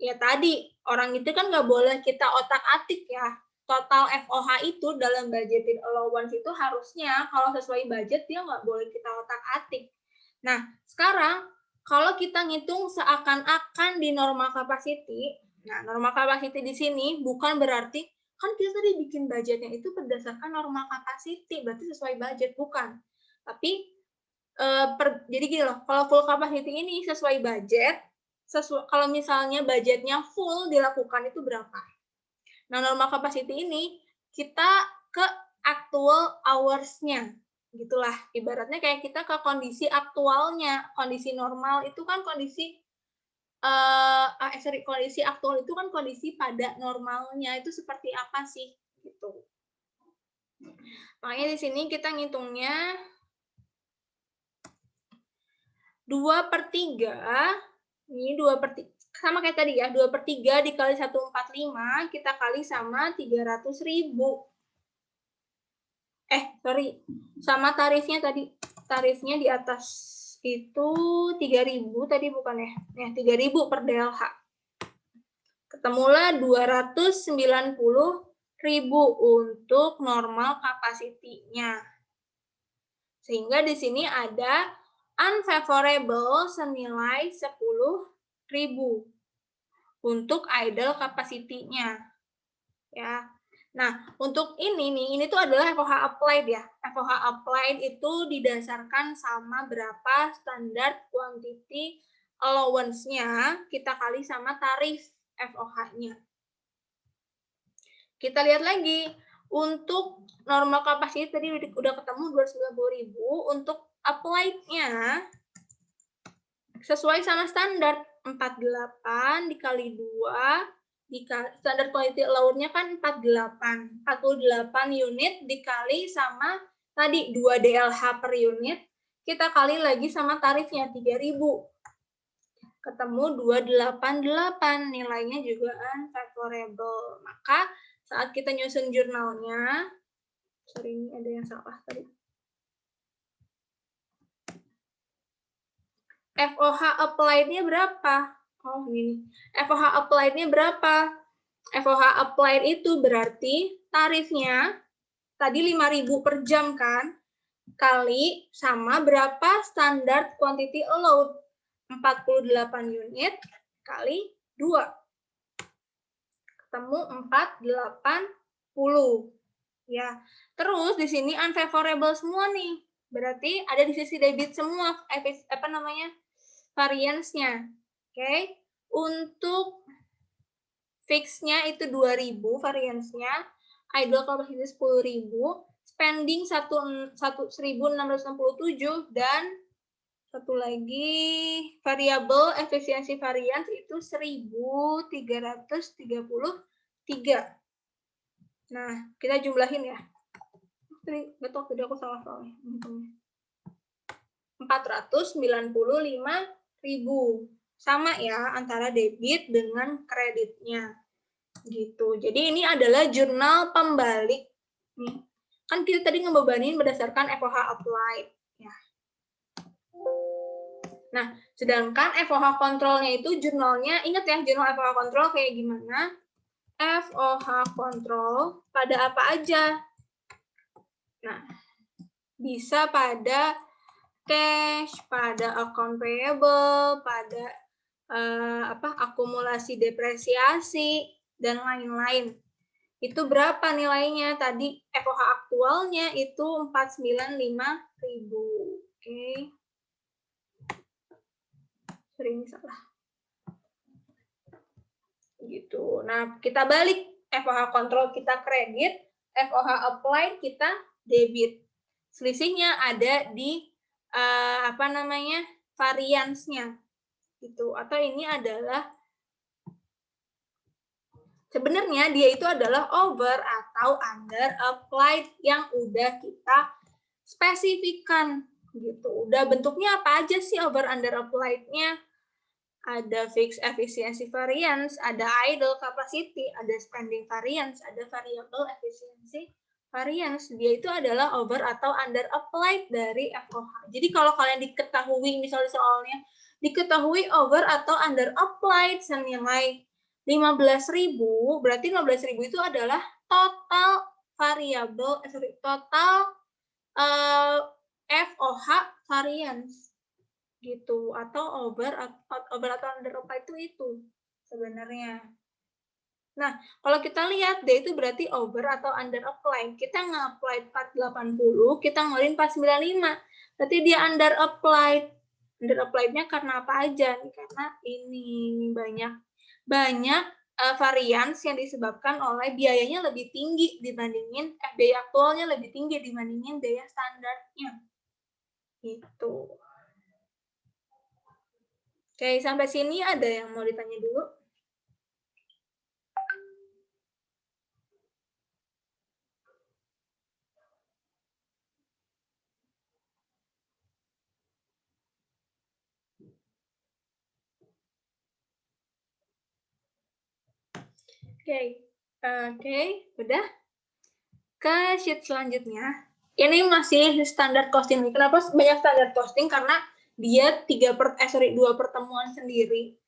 Ya tadi, orang itu kan nggak boleh kita otak-atik ya. Total FOH itu dalam budgeted allowance itu harusnya kalau sesuai budget dia nggak boleh kita otak-atik. Nah, sekarang kalau kita ngitung seakan-akan di normal capacity, nah normal capacity di sini bukan berarti kan kita tadi bikin budgetnya itu berdasarkan normal capacity, berarti sesuai budget, bukan. Tapi jadi gini loh, kalau full capacity ini sesuai budget, kalau misalnya budgetnya full dilakukan itu berapa? Nah, normal capacity ini kita ke actual hours-nya. Gitulah, ibaratnya kayak kita ke kondisi aktualnya. Kondisi normal itu kan kondisi kondisi aktual itu kan kondisi pada normalnya itu seperti apa sih gitu. Makanya di sini kita ngitungnya 2/3, ini 2/3 sama kayak tadi ya, 2/3 dikali 145 kita kali sama 300.000. Sama tarifnya tadi. Tarifnya di atas itu 3.000 tadi bukan ya? Ya, 3.000 per DLH. Ketemulah 290.000 untuk normal kapasitinya. Sehingga di sini ada unfavorable senilai 10.000 untuk idle capacity-nya. Ya. Nah, untuk ini tuh adalah FOH applied ya. FOH applied itu didasarkan sama berapa standar quantity allowance-nya kita kali sama tarif FOH-nya. Kita lihat lagi, untuk normal capacity tadi udah ketemu 290.000, untuk applied-nya sesuai sama standar 48 dikali 2 standar quality allowance-nya kan 48 unit dikali sama tadi 2 DLH per unit, kita kali lagi sama tarifnya 3.000. Ketemu 288, nilainya juga unfavorable. Maka saat kita nyusun jurnalnya, sorry ini ada yang salah tadi. FOH applied-nya berapa? Oh, gini. FOH applied-nya berapa? FOH applied itu berarti tarifnya tadi 5.000 per jam kan? Kali sama berapa standar quantity allowed? 48 unit kali 2. Ketemu 480. Ya. Terus di sini unfavorable semua nih. Berarti ada di sisi debit semua variance-nya. Oke. Untuk fix-nya itu 2.000 variance-nya, idle capacity 10.000, spending 1.667 dan Satu lagi, variabel efisiensi varians itu 1333. Nah, kita jumlahin ya. Betul, tadi aku salah soalnya. 495.000. Sama ya antara debit dengan kreditnya. Gitu. Jadi ini adalah jurnal pembalik. Nih. Kan kita tadi ngebebanin berdasarkan FOH applied. Ya. Nah, sedangkan FOH kontrolnya itu jurnalnya, ingat ya jurnal FOH kontrol kayak gimana? FOH kontrol pada apa aja? Nah, bisa pada cash, pada account payable, pada akumulasi depresiasi, dan lain-lain. Itu berapa nilainya? Tadi FOH aktualnya itu 495.000. Oke. Sering salah. Gitu. Nah, kita balik FOH kontrol kita kredit, FOH applied kita debit. Selisihnya ada di variansnya. Gitu. Atau ini adalah sebenarnya dia itu adalah over atau under applied yang udah kita spesifikkan gitu. Udah bentuknya apa aja sih over under applied-nya? Ada fixed efficiency variance, ada idle capacity, ada spending variance, ada variable efficiency variance. Dia itu adalah over atau under applied dari FOH. Jadi kalau kalian diketahui misalnya soalnya diketahui over atau under applied senilai 15.000, berarti 15.000 itu adalah total variable, total FOH variance gitu, atau over atau under applied itu sebenarnya. Nah, kalau kita lihat dia itu berarti over atau under applied. Kita nge-apply 480, kita ngeluarin 495. Berarti dia under applied. Under applied-nya karena apa aja? Karena ini banyak varians yang disebabkan oleh biayanya lebih tinggi dibandingin biaya aktualnya lebih tinggi dibandingin biaya standarnya. Gitu. Oke, sampai sini ada yang mau ditanya dulu? Oke, udah. Ke sheet selanjutnya. Ini masih standar costing. Kenapa banyak standar costing? Karena dia 2 pertemuan sendiri.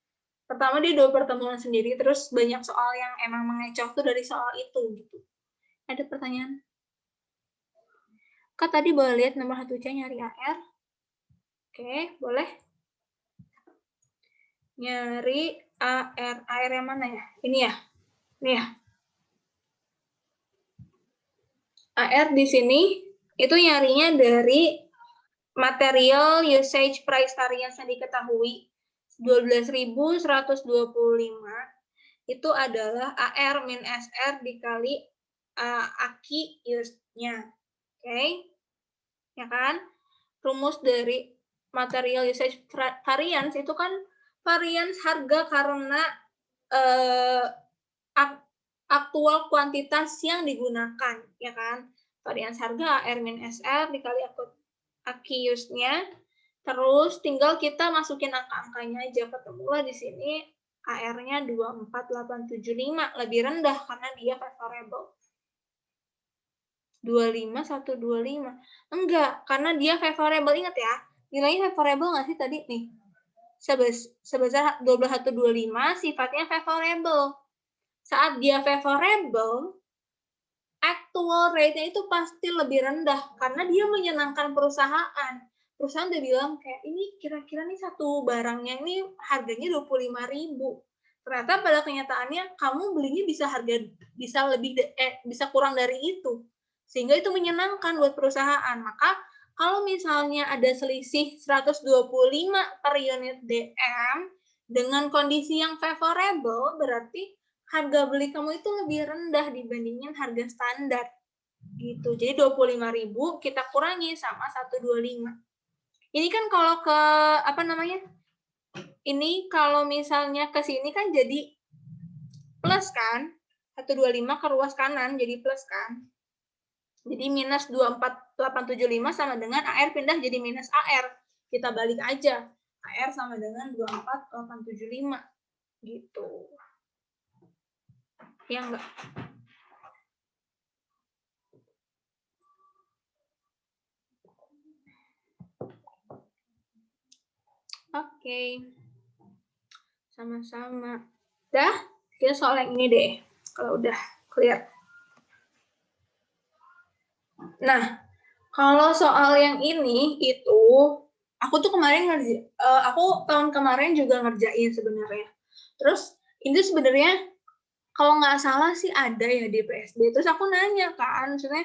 Pertama dia 2 pertemuan sendiri, terus banyak soal yang emang mengecoh tuh dari soal itu gitu. Ada pertanyaan? Kak tadi boleh lihat nomor 1C nyari AR? Oke, boleh. Nyari AR. AR yang mana ya? Ini ya? Ini ya? AR di sini itu nyarinya dari material usage price variance yang diketahui 12.125 itu adalah AR min SR dikali AKI use-nya. Oke? Ya kan? Rumus dari material usage variance itu kan variance harga karena aktual kuantitas yang digunakan, ya kan? Variance harga AR min SR dikali AKI use-nya, terus tinggal kita masukin angka-angkanya aja. Ketemulah di sini AR-nya 24875, lebih rendah karena dia favorable. 25125. Enggak, karena dia favorable. Ingat ya, nilainya favorable nggak sih tadi nih? Sebesar 12125 sifatnya favorable. Saat dia favorable, actual rate-nya itu pasti lebih rendah karena dia menyenangkan perusahaan. Perusahaan udah bilang kayak ini kira-kira nih satu barangnya ini harganya 25.000. Ternyata pada kenyataannya kamu belinya bisa kurang dari itu. Sehingga itu menyenangkan buat perusahaan. Maka kalau misalnya ada selisih 125 per unit DM dengan kondisi yang favorable, berarti harga beli kamu itu lebih rendah dibandingin harga standar. Gitu. Jadi 25.000 kita kurangi sama 125. Ini kan kalau ke apa namanya? Ini kalau misalnya ke sini kan jadi plus kan? 125 ke ruas kanan jadi plus kan? Jadi minus 24875 sama dengan AR pindah jadi minus AR. Kita balik aja. AR sama dengan 24875. Gitu. Ya enggak? Oke. Sama-sama. Dah, kita soal yang ini deh. Kalau udah clear. Nah, kalau soal yang ini itu aku tuh kemarin aku tahun kemarin juga ngerjain sebenarnya. Terus ini sebenarnya kalau nggak salah sih ada ya di PSB. Terus aku nanya kan, maksudnya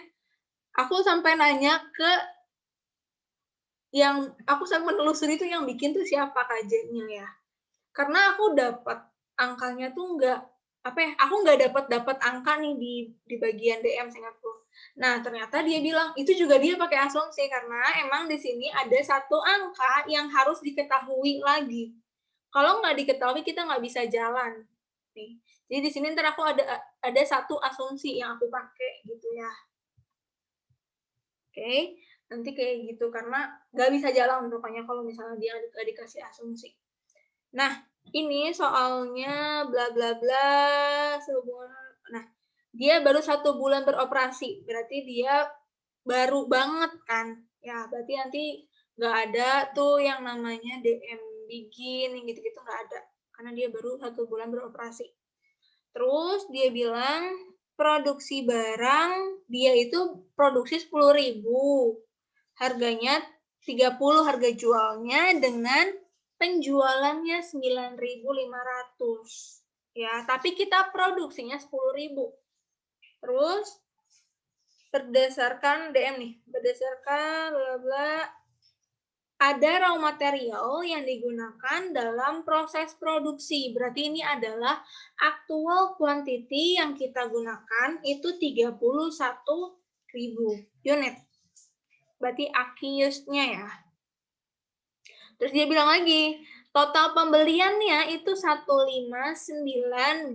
aku sampai nanya ke yang aku sampai menelusuri itu yang bikin tuh siapa kajiannya ya. Karena aku dapat angkanya tuh nggak apa ya, aku nggak dapat angka nih di bagian DM seingatku. Nah, ternyata dia bilang itu juga dia pakai asumsi karena emang di sini ada satu angka yang harus diketahui lagi. Kalau nggak diketahui kita nggak bisa jalan. Nih. Jadi di sini ntar aku ada satu asumsi yang aku pakai gitu ya. Oke, nanti kayak gitu karena nggak bisa jalan pokoknya kalau misalnya dia nggak dikasih asumsi. Nah, ini soalnya bla bla bla sehubungan. Nah, dia baru 1 bulan beroperasi, berarti dia baru banget kan? Ya, berarti nanti nggak ada tuh yang namanya DM begin, yang gitu-gitu nggak ada, karena dia baru 1 bulan beroperasi. Terus dia bilang produksi barang dia itu produksi 10.000, harganya 30 harga jualnya dengan penjualannya 9.500 ya, tapi kita produksinya 10.000. Terus berdasarkan DM nih, berdasarkan bla bla ada raw material yang digunakan dalam proses produksi. Berarti ini adalah actual quantity yang kita gunakan itu 31.000 unit. Berarti accused-nya ya. Terus dia bilang lagi, total pembeliannya itu 159.200.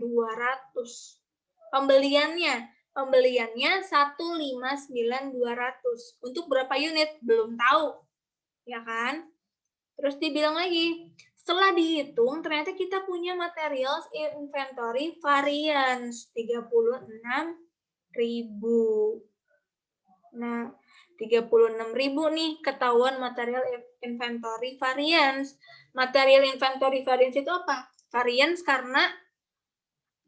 Pembeliannya 159.200. Untuk berapa unit? Belum tahu. Ya kan? Terus dibilang lagi, setelah dihitung ternyata kita punya materials inventory variance 36.000. Nah, 36.000 nih ketahuan material inventory variance. Material inventory variance itu apa? Variance karena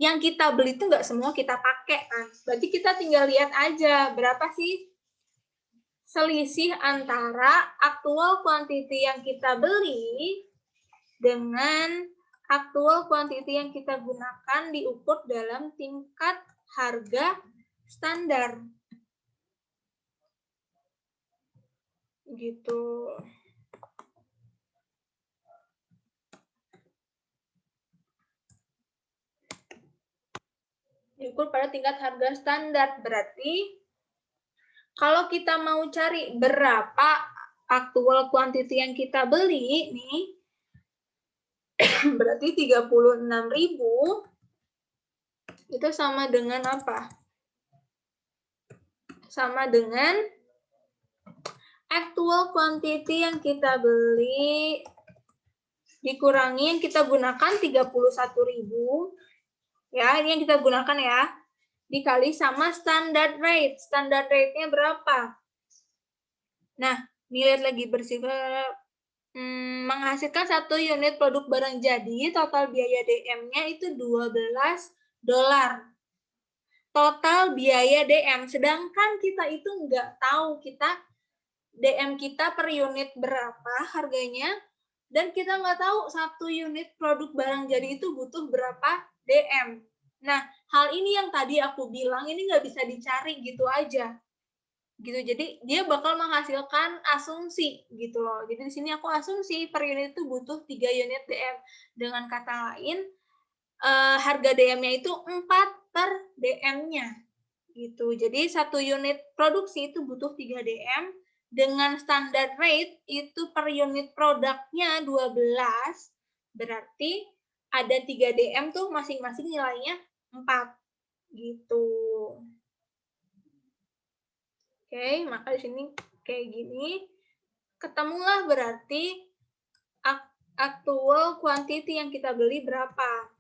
yang kita beli itu nggak semua kita pakai kan. Berarti kita tinggal lihat aja berapa sih selisih antara actual quantity yang kita beli dengan actual quantity yang kita gunakan diukur dalam tingkat harga standar. Gitu. Diukur pada tingkat harga standar. Berarti kalau kita mau cari berapa actual quantity yang kita beli nih, berarti 36.000 itu sama dengan apa? Sama dengan actual quantity yang kita beli dikurangi yang kita gunakan 31.000. Ya, ini yang kita gunakan ya. Dikali sama standard rate. Standard rate-nya berapa? Nah, dilihat lagi bersifat menghasilkan 1 unit produk barang jadi, total biaya DM-nya itu $12. Total biaya DM. Sedangkan kita itu nggak tahu kita DM kita per unit berapa harganya, dan kita nggak tahu 1 unit produk barang jadi itu butuh berapa DM. Nah, hal ini yang tadi aku bilang, ini nggak bisa dicari gitu aja. Gitu. Jadi, dia bakal menghasilkan asumsi gitu loh. Jadi, di sini aku asumsi per unit itu butuh 3 unit DM. Dengan kata lain, harga DM-nya itu 4 per DM-nya. Gitu. Jadi, 1 unit produksi itu butuh 3 DM, dengan standard rate itu per unit produknya 12, berarti ada 3 DM tuh masing-masing nilainya 4 gitu. Oke, maka di sini kayak gini ketemulah berarti actual quantity yang kita beli berapa.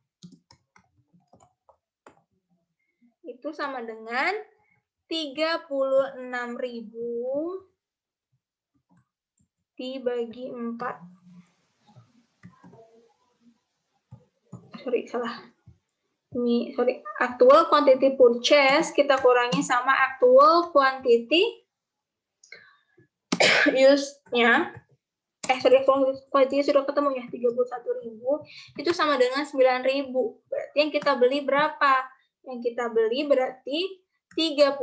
Itu sama dengan 36.000 dibagi 4. Salah. Ini, actual quantity purchase kita kurangi sama actual quantity use-nya. Quantity sudah ketemu ya, 31.000. Itu sama dengan 9.000. Berarti yang kita beli berapa? Yang kita beli berarti 31.000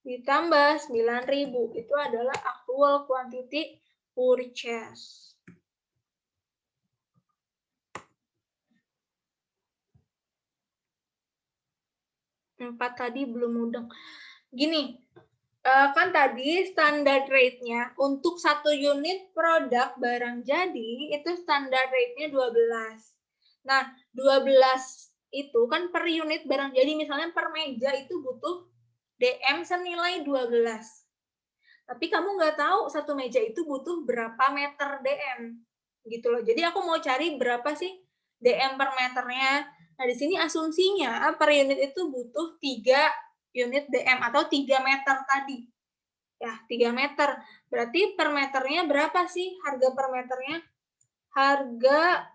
ditambah 9.000. Itu adalah actual quantity purchase. Empat tadi belum mudeng. Gini, kan tadi standar rate-nya untuk 1 unit produk barang jadi itu standar rate-nya 12. Nah, 12 itu kan per unit barang jadi, misalnya per meja itu butuh DM senilai 12. Tapi kamu nggak tahu satu meja itu butuh berapa meter DM. Gitu loh. Jadi aku mau cari berapa sih DM per meternya. Nah, di sini asumsinya per unit itu butuh 3 unit DM atau 3 meter tadi. Ya, 3 meter. Berarti per meternya berapa sih harga per meternya? Harga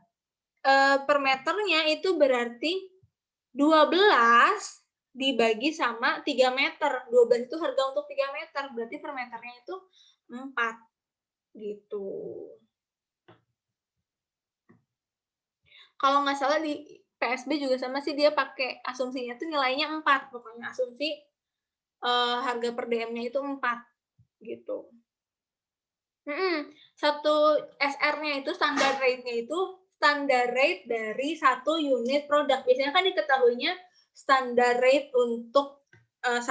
per meternya itu berarti 12 dibagi sama 3 meter. 12 itu harga untuk 3 meter. Berarti per meternya itu 4. Gitu. Kalau nggak salah di PSB juga sama sih, dia pakai asumsinya tuh nilainya 4. Pokoknya asumsi harga per DM-nya itu 4. Gitu. Satu SR-nya itu, standar rate-nya itu standar rate dari 1 unit produk. Biasanya kan diketahuinya standar rate untuk 1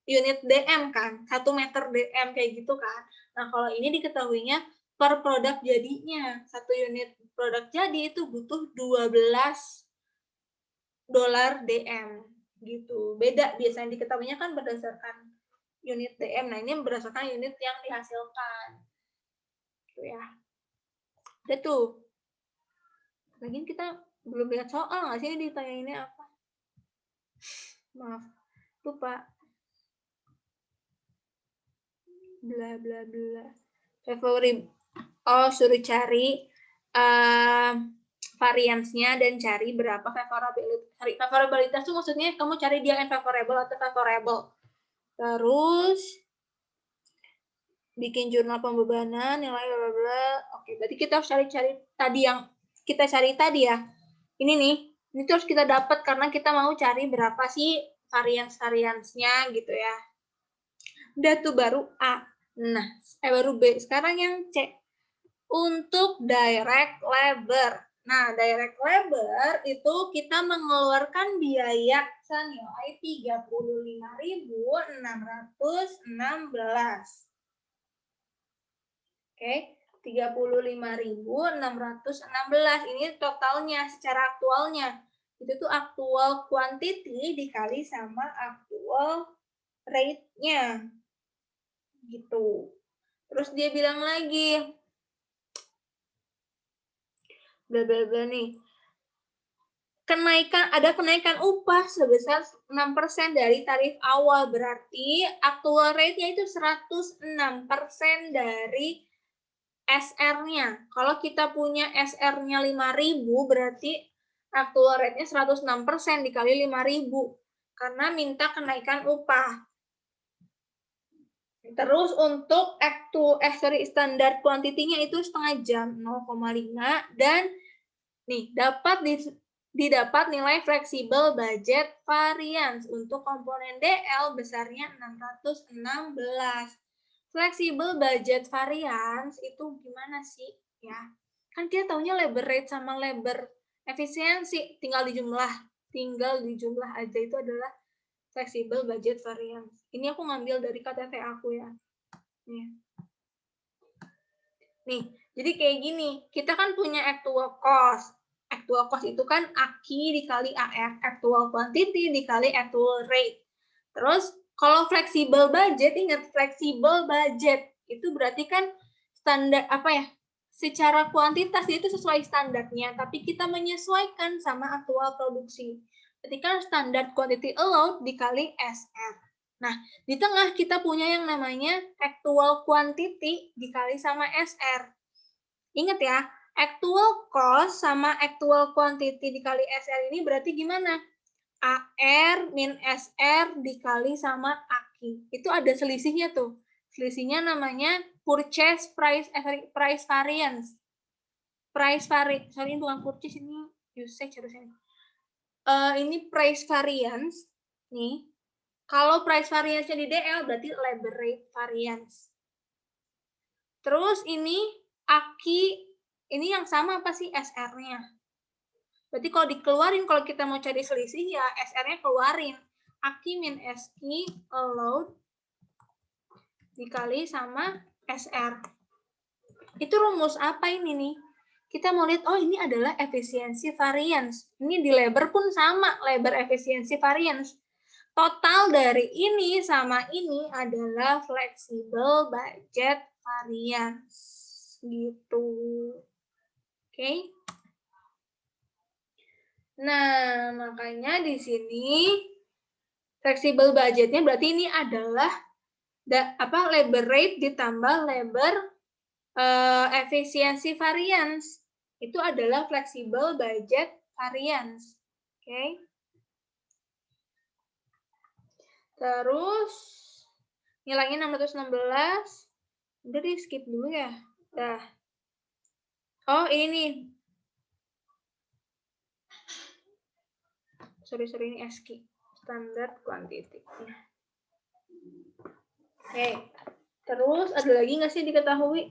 unit DM kan, 1 meter DM kayak gitu kan. Nah, kalau ini diketahuinya per produk jadinya. 1 unit produk jadi itu butuh 12 dolar DM gitu. Beda biasanya diketahuinya kan berdasarkan unit DM. Nah, ini berdasarkan unit yang dihasilkan. Gitu ya. Udah tuh. Lagian kita belum lihat soal nggak sih, ditanyainnya apa? Maaf, lupa. Bla bla bla. Favorit. Oh, suruh cari variansnya dan cari berapa favorabilitas. Favorabilitas itu maksudnya kamu cari dia unfavorable atau favorable. Terus bikin jurnal pembebanan, nilai bla bla bla. Oke, berarti kita harus cari tadi yang kita cari tadi ya. Ini nih, ini terus kita dapat karena kita mau cari berapa sih varians-variansnya gitu ya. Udah tuh baru A. Nah, baru B. Sekarang yang C. Untuk direct labor. Nah, direct labor itu kita mengeluarkan biaya senilai 35.616. Oke, 35.616. Ini totalnya secara aktualnya. Itu tuh actual quantity dikali sama actual rate-nya. Gitu. Terus dia bilang lagi, bla bla bla nih. Ada kenaikan upah sebesar 6% dari tarif awal, berarti actual rate-nya itu 106% dari SR-nya. Kalau kita punya SR-nya 5.000, berarti actual rate-nya 106% dikali 5.000. Karena minta kenaikan upah. Terus untuk standar quantity-nya itu setengah jam, 0,5. Dan nih, didapat nilai fleksibel budget variance untuk komponen DL besarnya 616. Fleksibel budget variance itu gimana sih? Ya, kan kita taunya labor rate sama labor efisiensi, tinggal dijumlah aja, itu adalah flexible budget variance. Ini aku ngambil dari KTT aku ya. Nih, jadi kayak gini, kita kan punya actual cost. Actual cost itu kan AKI dikali AR, actual quantity dikali actual rate. Terus kalau flexible budget, ingat flexible budget itu berarti kan standar apa ya? Secara kuantitas dia itu sesuai standarnya, tapi kita menyesuaikan sama aktual produksi. Ketika standar quantity allowed dikali SR. Nah, di tengah kita punya yang namanya actual quantity dikali sama SR. Ingat ya, actual cost sama actual quantity dikali SR ini berarti gimana? AR min SR dikali sama AKI. Itu ada selisihnya tuh. Selisihnya namanya purchase price variance. Sorry, bukan purchase, ini usage harusnya. Ini price variance. Nih, kalau price variance-nya di DL berarti labor rate variance. Terus ini AKI, ini yang sama apa sih SR-nya? Berarti kalau dikeluarin, kalau kita mau cari selisih ya SR-nya keluarin. AKI min SI allowed dikali sama SR. Itu rumus apa ini nih? Kita mau lihat, oh ini adalah efisiensi variance. Ini di labor pun sama, labor efisiensi variance. Total dari ini sama ini adalah flexible budget variance. Gitu. Oke. Nah, makanya di sini flexible budgetnya berarti ini adalah labor rate ditambah labor efisiensi variance. Itu adalah flexible budget variance. Oke. Terus nilainya 616. Udah di skip dulu ya. Dah. Oh, ini. Sorry, ini SQ. Standard quantity. Oke. Terus ada lagi nggak sih diketahui?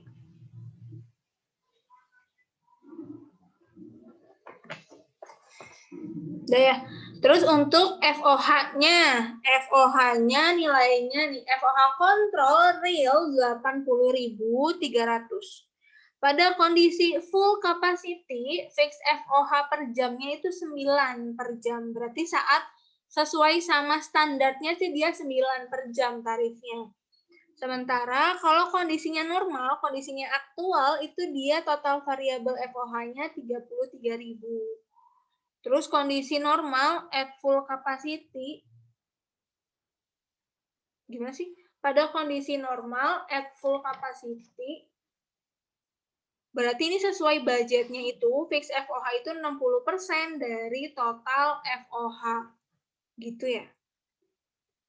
Udah ya. Terus untuk FOH-nya nilainya nih, FOH kontrol real 80.300. Pada kondisi full capacity, fixed FOH per jamnya itu 9 per jam. Berarti saat sesuai sama standarnya sih dia 9 per jam tarifnya. Sementara kalau kondisinya normal, kondisinya aktual, itu dia total variabel FOH-nya 33.000. Terus kondisi normal at full capacity, gimana sih? Pada kondisi normal at full capacity, berarti ini sesuai budgetnya itu, fix FOH itu 60% dari total FOH. Gitu ya.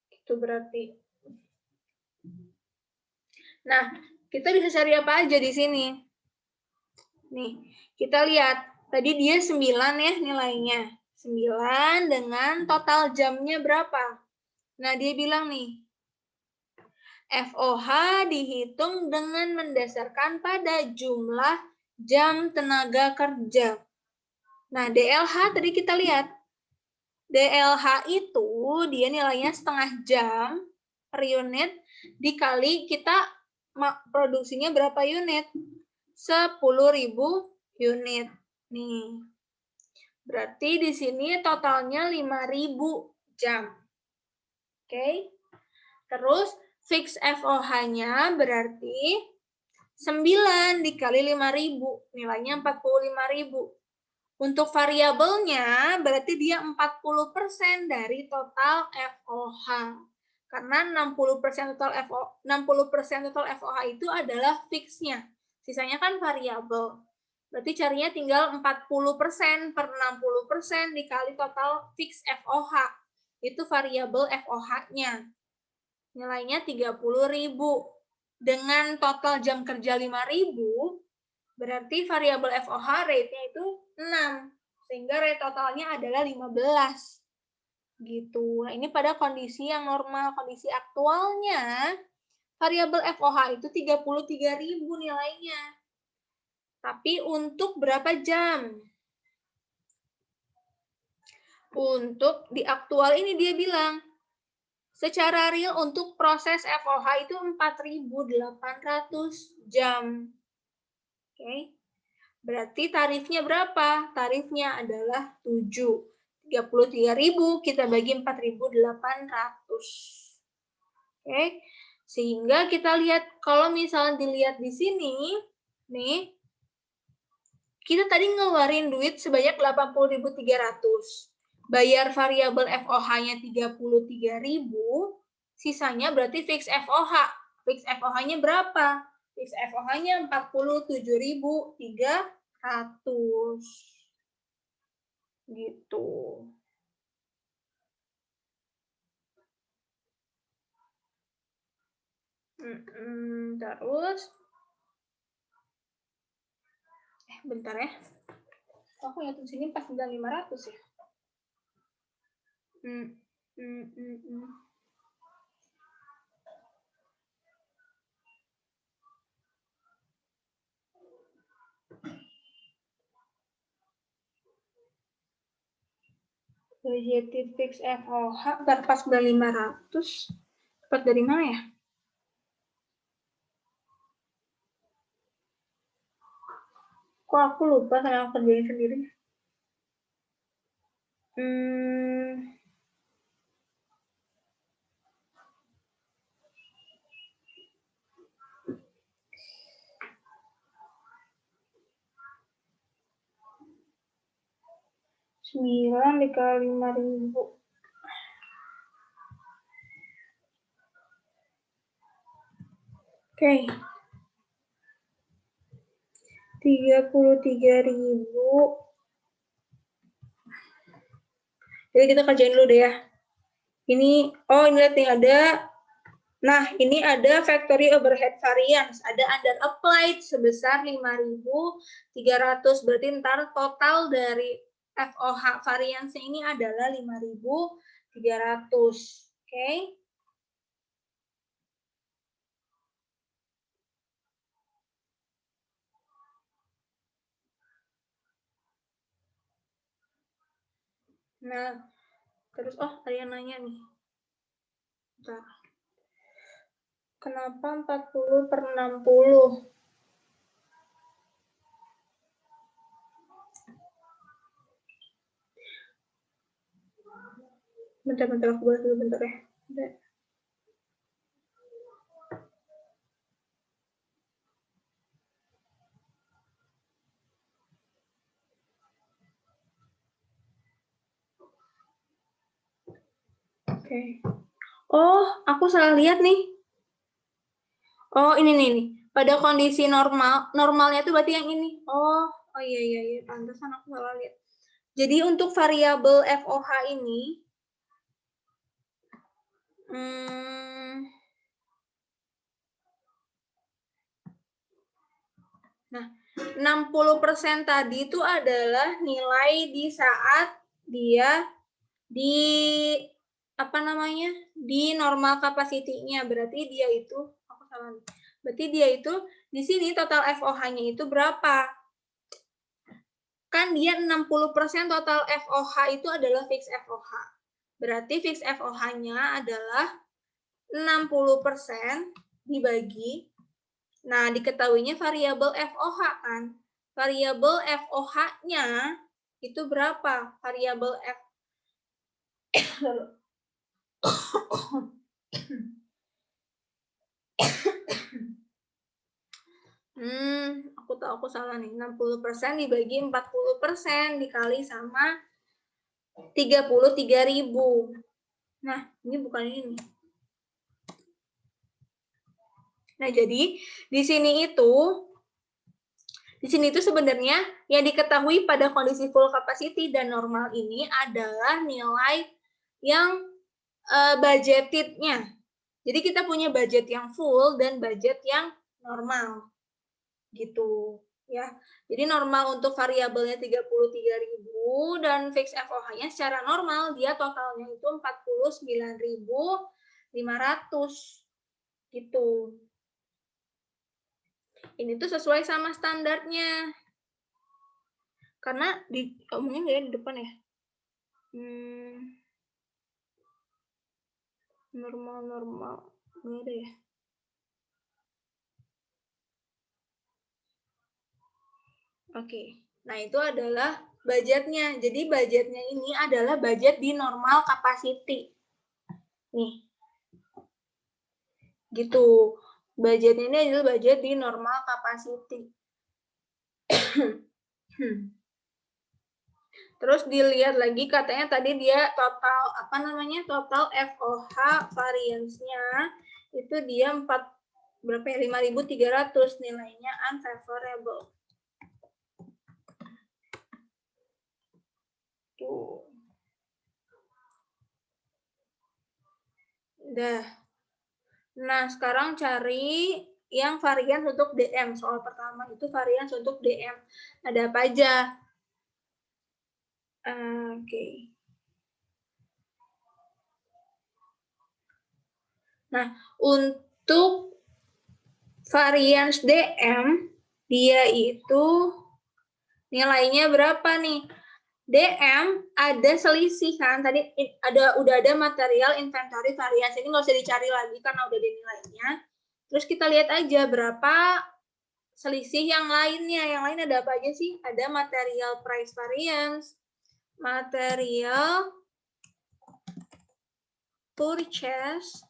Itu berarti. Nah, kita bisa cari apa aja di sini? Nih, kita lihat. Tadi dia 9 ya nilainya. 9 dengan total jamnya berapa? Nah, dia bilang nih, FOH dihitung dengan mendasarkan pada jumlah jam tenaga kerja. Nah, DLH tadi kita lihat. DLH itu dia nilainya setengah jam per unit dikali kita produksinya berapa unit? 10.000 unit. Nih. Berarti di sini totalnya 5.000 jam. Oke. Terus fix FOH-nya berarti 9 dikali 5.000, nilainya 45.000. Untuk variabelnya berarti dia 40% dari total FOH. Karena 60% total FOH itu adalah fix-nya. Sisanya kan variabel. Berarti carinya tinggal 40% per 60% dikali total fix FOH. Itu variabel FOH-nya. Nilainya 30.000. Dengan total jam kerja 5.000, berarti variabel FOH rate-nya itu 6. Sehingga rate totalnya adalah 15. Gitu. Nah, ini pada kondisi yang normal. Kondisi aktualnya, variabel FOH itu 33.000 nilainya. Tapi untuk berapa jam? Untuk di aktual ini dia bilang, Secara real untuk proses FOH itu 4.800 jam. Oke. Berarti tarifnya berapa? Tarifnya adalah 7. 33.000 kita bagi 4.800. Oke. Sehingga kita lihat kalau misalnya dilihat di sini nih, kita tadi ngeluarin duit sebanyak 80.300. Bayar variabel FOH-nya 33.000, sisanya berarti fix FOH. Fix FOH-nya berapa? Fix FOH-nya 47.300. Gitu. Terus bentar ya. Aku ngitung sini 4.500 ya. Budgeted fix FOH 4.500. Dapat dari mana ya? Kok aku lupa karena aku kerjain sendiri. Sembilan dikali 5.000. Oke. 33.000. Jadi kita kerjain dulu deh ya. Ini, ini lihat nih ada. Nah, ini ada factory overhead variance. Ada under applied sebesar 5.300. Berarti ntar total dari FOH variance ini adalah 5.300. Oke. Nah, terus ada yang nanya nih. Bentar. Kenapa 40/60? Bentar, aku bahas dulu bentar ya. Bentar. Oke. Aku salah lihat nih. Ini nih. Pada kondisi normalnya tuh berarti yang ini. Iya. Pantesan aku salah lihat. Jadi untuk variabel FOH ini, nah, 60% tadi itu adalah nilai di saat dia di normal capacity-nya. Berarti dia itu, aku salah. Berarti dia itu di sini total FOH-nya itu berapa? Kan dia 60% total FOH itu adalah fix FOH. Berarti fix FOH-nya adalah 60% dibagi. Nah, diketahuinya variabel FOH kan. Variabel FOH-nya itu berapa? Variabel F aku salah nih. 60% dibagi 40% dikali sama 33.000. Nah, ini bukan ini. Nah, jadi di sini itu sebenarnya yang diketahui pada kondisi full capacity dan normal ini adalah nilai yang budgeted-nya. Jadi kita punya budget yang full dan budget yang normal. Gitu ya. Jadi normal untuk variabelnya 33.000 dan fix FOH-nya secara normal dia totalnya itu 49.500 gitu. Ini tuh sesuai sama standarnya. Karena omongin nggak ya di depan ya? Normal. Nggak ada ya? Oke. Nah, itu adalah budgetnya. Jadi budgetnya ini adalah budget di normal capacity. Nih. Gitu. Budgetnya ini adalah budget di normal capacity. Terus dilihat lagi katanya tadi dia total total FOH variance-nya itu dia 5.300 nilainya unfavorable. Tuh. Udah. Nah, sekarang cari yang varian untuk DM. Soal pertama itu varian untuk DM. Ada apa aja? Oke. Nah, untuk varians DM, dia itu nilainya berapa nih? DM ada selisih kan? Tadi udah ada material inventory variance. Ini nggak usah dicari lagi karena udah ada nilainya. Terus kita lihat aja berapa selisih yang lainnya. Yang lain ada apa aja sih? Ada material price variance, material purchase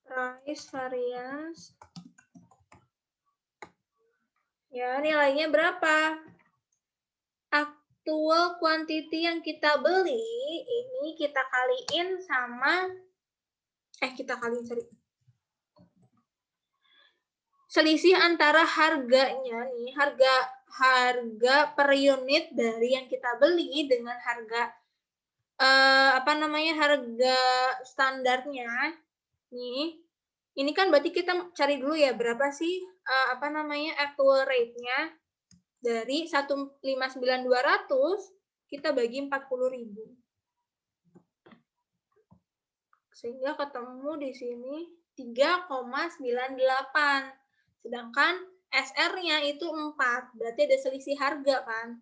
price variance. Ya, nilainya berapa? Actual quantity yang kita beli ini kita kaliin sama selisih antara harganya nih, harga per unit dari yang kita beli dengan harga harga standarnya nih. Ini kan berarti kita cari dulu ya berapa sih actual rate-nya dari 159.200 kita bagi 40.000. Sehingga ketemu di sini 3,98. Sedangkan SR-nya itu 4. Berarti ada selisih harga kan?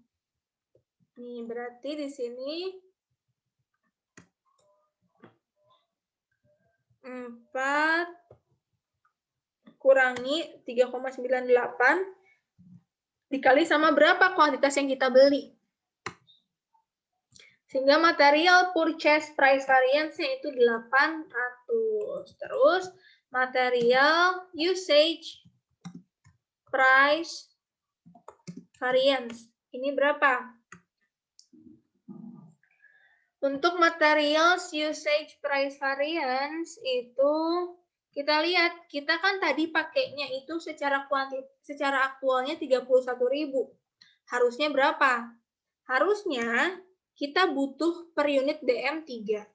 Nih, berarti di sini 4 kurangi 3,98 dikali sama berapa kuantitas yang kita beli. Sehingga material purchase price variance-nya itu 800. Terus material usage price variance. Ini berapa? Untuk materials usage price variance itu kita lihat, kita kan tadi pakainya itu secara aktualnya 31.000. Harusnya berapa? Harusnya kita butuh per unit DM 3.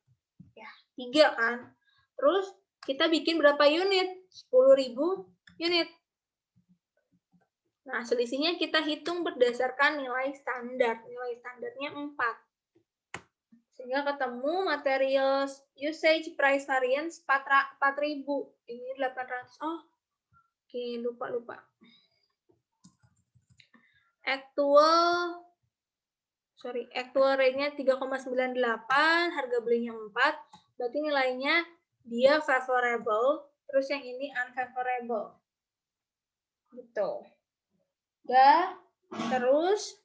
Ya, 3 kan. Terus kita bikin berapa unit? 10.000 unit. Nah, selisihnya kita hitung berdasarkan nilai standar. Nilai standarnya 4. Sehingga ketemu material usage price variance 4.000. Ini 800. Oh, oke, lupa. Actual rate-nya 3,98, harga belinya 4, berarti nilainya dia favorable, terus yang ini unfavorable. Gitu. Ya, terus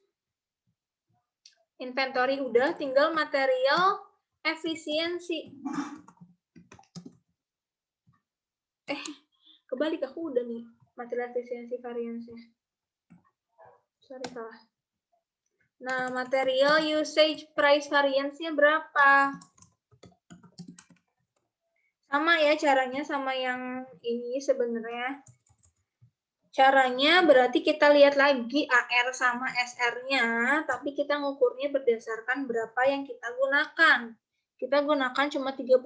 inventory udah, tinggal material efisiensi. Kebalik aku udah nih, material efisiensi variance-nya. Sorry, salah. Nah, material usage price variance-nya berapa? Sama ya caranya sama yang ini sebenarnya. Caranya berarti kita lihat lagi AR sama SR-nya, tapi kita ngukurnya berdasarkan berapa yang kita gunakan. Kita gunakan cuma 31.000.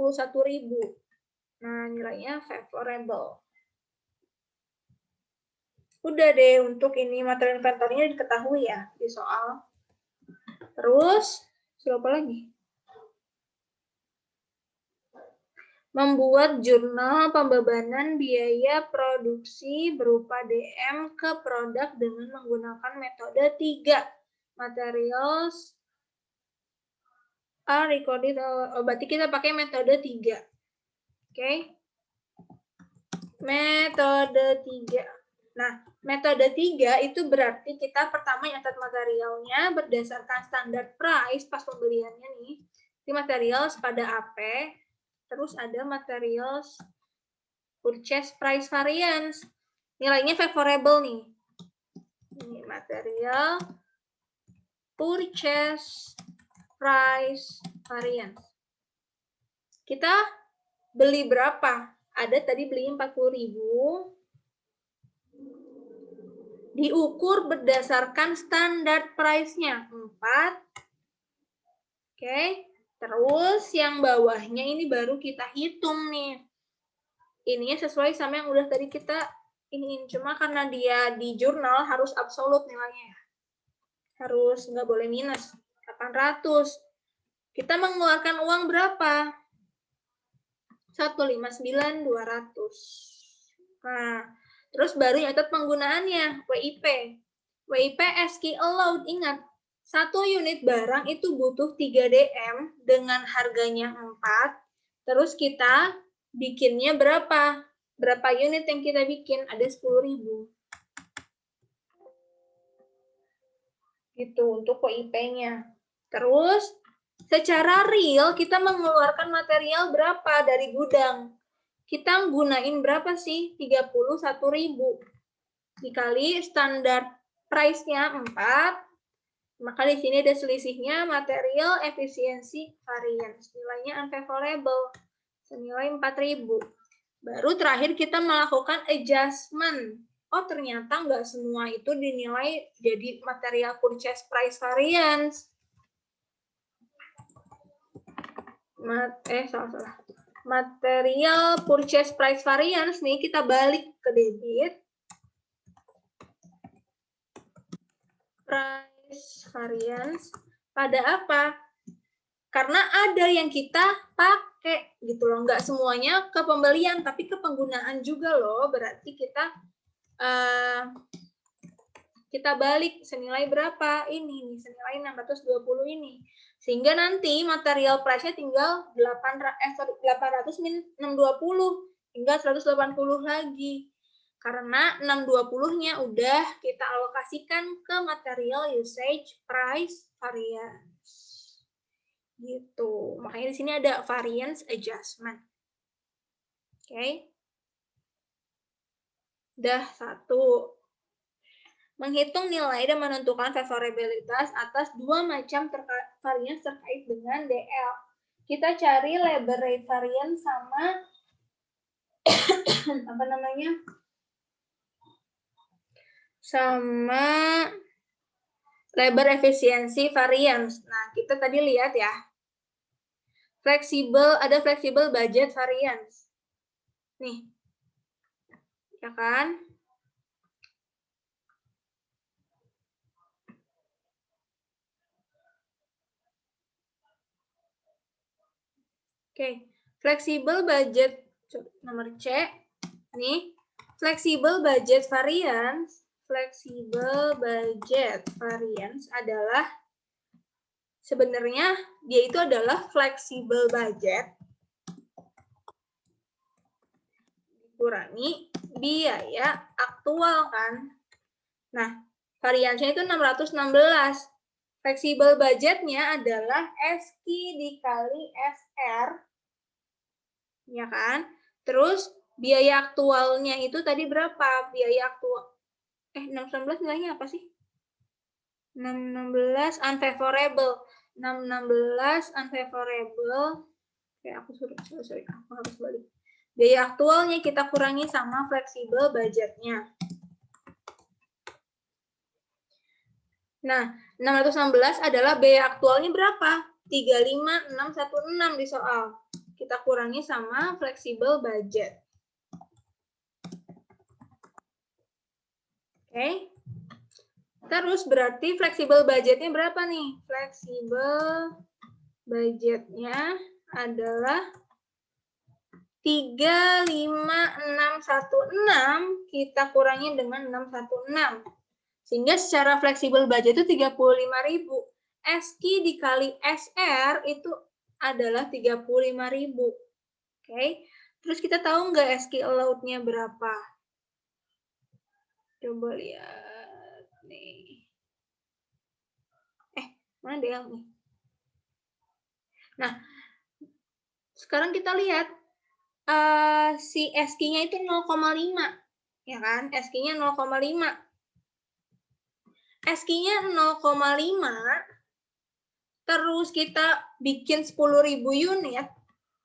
Nah, nilainya favorable. Udah deh, untuk ini material inventory-nya diketahui ya di soal. Terus, siapa lagi? Membuat jurnal pembebanan biaya produksi berupa DM ke produk dengan menggunakan metode 3. Materials are recorded. Berarti kita pakai metode 3. Oke. Metode 3. Nah, metode 3 itu berarti kita pertama nyatat materialnya berdasarkan standar price pas pembeliannya nih. Di materials pada AP, terus ada materials purchase price variance. Nilainya favorable nih. Ini material purchase price variance. Kita beli berapa? Ada tadi beli 40.000. Diukur berdasarkan standar price-nya 4. Oke. Terus yang bawahnya ini baru kita hitung nih. Ininya sesuai sama yang udah tadi kita iniin. Cuma karena dia di jurnal harus absolut nilainya. Harus nggak boleh minus. 800. Kita mengeluarkan uang berapa? 159.200. Nah, terus baru nyatet penggunaannya, WIP. WIP SK allowed, ingat, 1 unit barang itu butuh 3 DM dengan harganya 4. Terus kita bikinnya berapa? Berapa unit yang kita bikin? Ada 10.000. Gitu untuk WIP-nya. Terus secara real kita mengeluarkan material berapa dari gudang? Kita gunain berapa sih? 31.000. Dikali standar price-nya 4. Maka di sini ada selisihnya material efisiensi variance. Nilainya unfavorable. Senilai 4.000. Baru terakhir kita melakukan adjustment. Oh, ternyata nggak semua itu dinilai jadi material purchase price variance. Salah. Material purchase price variance nih kita balik ke debit. Price variance pada apa? Karena ada yang kita pakai gitu loh, nggak semuanya ke pembelian tapi ke penggunaan juga loh. Berarti kita balik senilai berapa? Ini nih, senilai 620 ini. Sehingga nanti material price-nya tinggal 800 minus 620, tinggal 180 lagi. Karena 620-nya udah kita alokasikan ke material usage price variance. Gitu. Makanya di sini ada variance adjustment. Oke. Udah 1. Menghitung nilai dan menentukan favorabilitas atas 2 macam variance terkait dengan DL. Kita cari labor rate variance sama apa namanya? Sama labor efficiency variance. Nah, kita tadi lihat ya. Ada flexible budget variance. Nih. Ya kan? Oke, flexible budget nomor C. Nih, flexible budget variance. Flexible budget variance adalah sebenarnya dia itu adalah flexible budget dikurangi biaya aktual kan. Nah, variansnya itu 616. Flexible budgetnya adalah SQ dikali SR. Ya kan? Terus biaya aktualnya itu tadi berapa? Biaya aktual 616 nilainya apa sih? 616 unfavorable. 616 unfavorable. Oke, aku harus balik. Biaya aktualnya kita kurangi sama flexible budgetnya. Nah, 616 adalah biaya aktualnya berapa? 35616 di soal. Kita kurangi sama flexible budget. Oke. Terus berarti flexible budgetnya berapa nih? Flexible budgetnya adalah 35616 kita kurangi dengan 616. Sehingga secara fleksibel budget itu 35.000. SQ dikali SR itu adalah 35.000. Oke. Terus kita tahu nggak SQ allowed-nya berapa? Coba lihat nih. Mana Del nih? Nah, sekarang kita lihat si SQ-nya itu 0,5. Ya kan? SQ-nya 0,5. SQ-nya 0,5. Terus kita bikin 10.000 unit,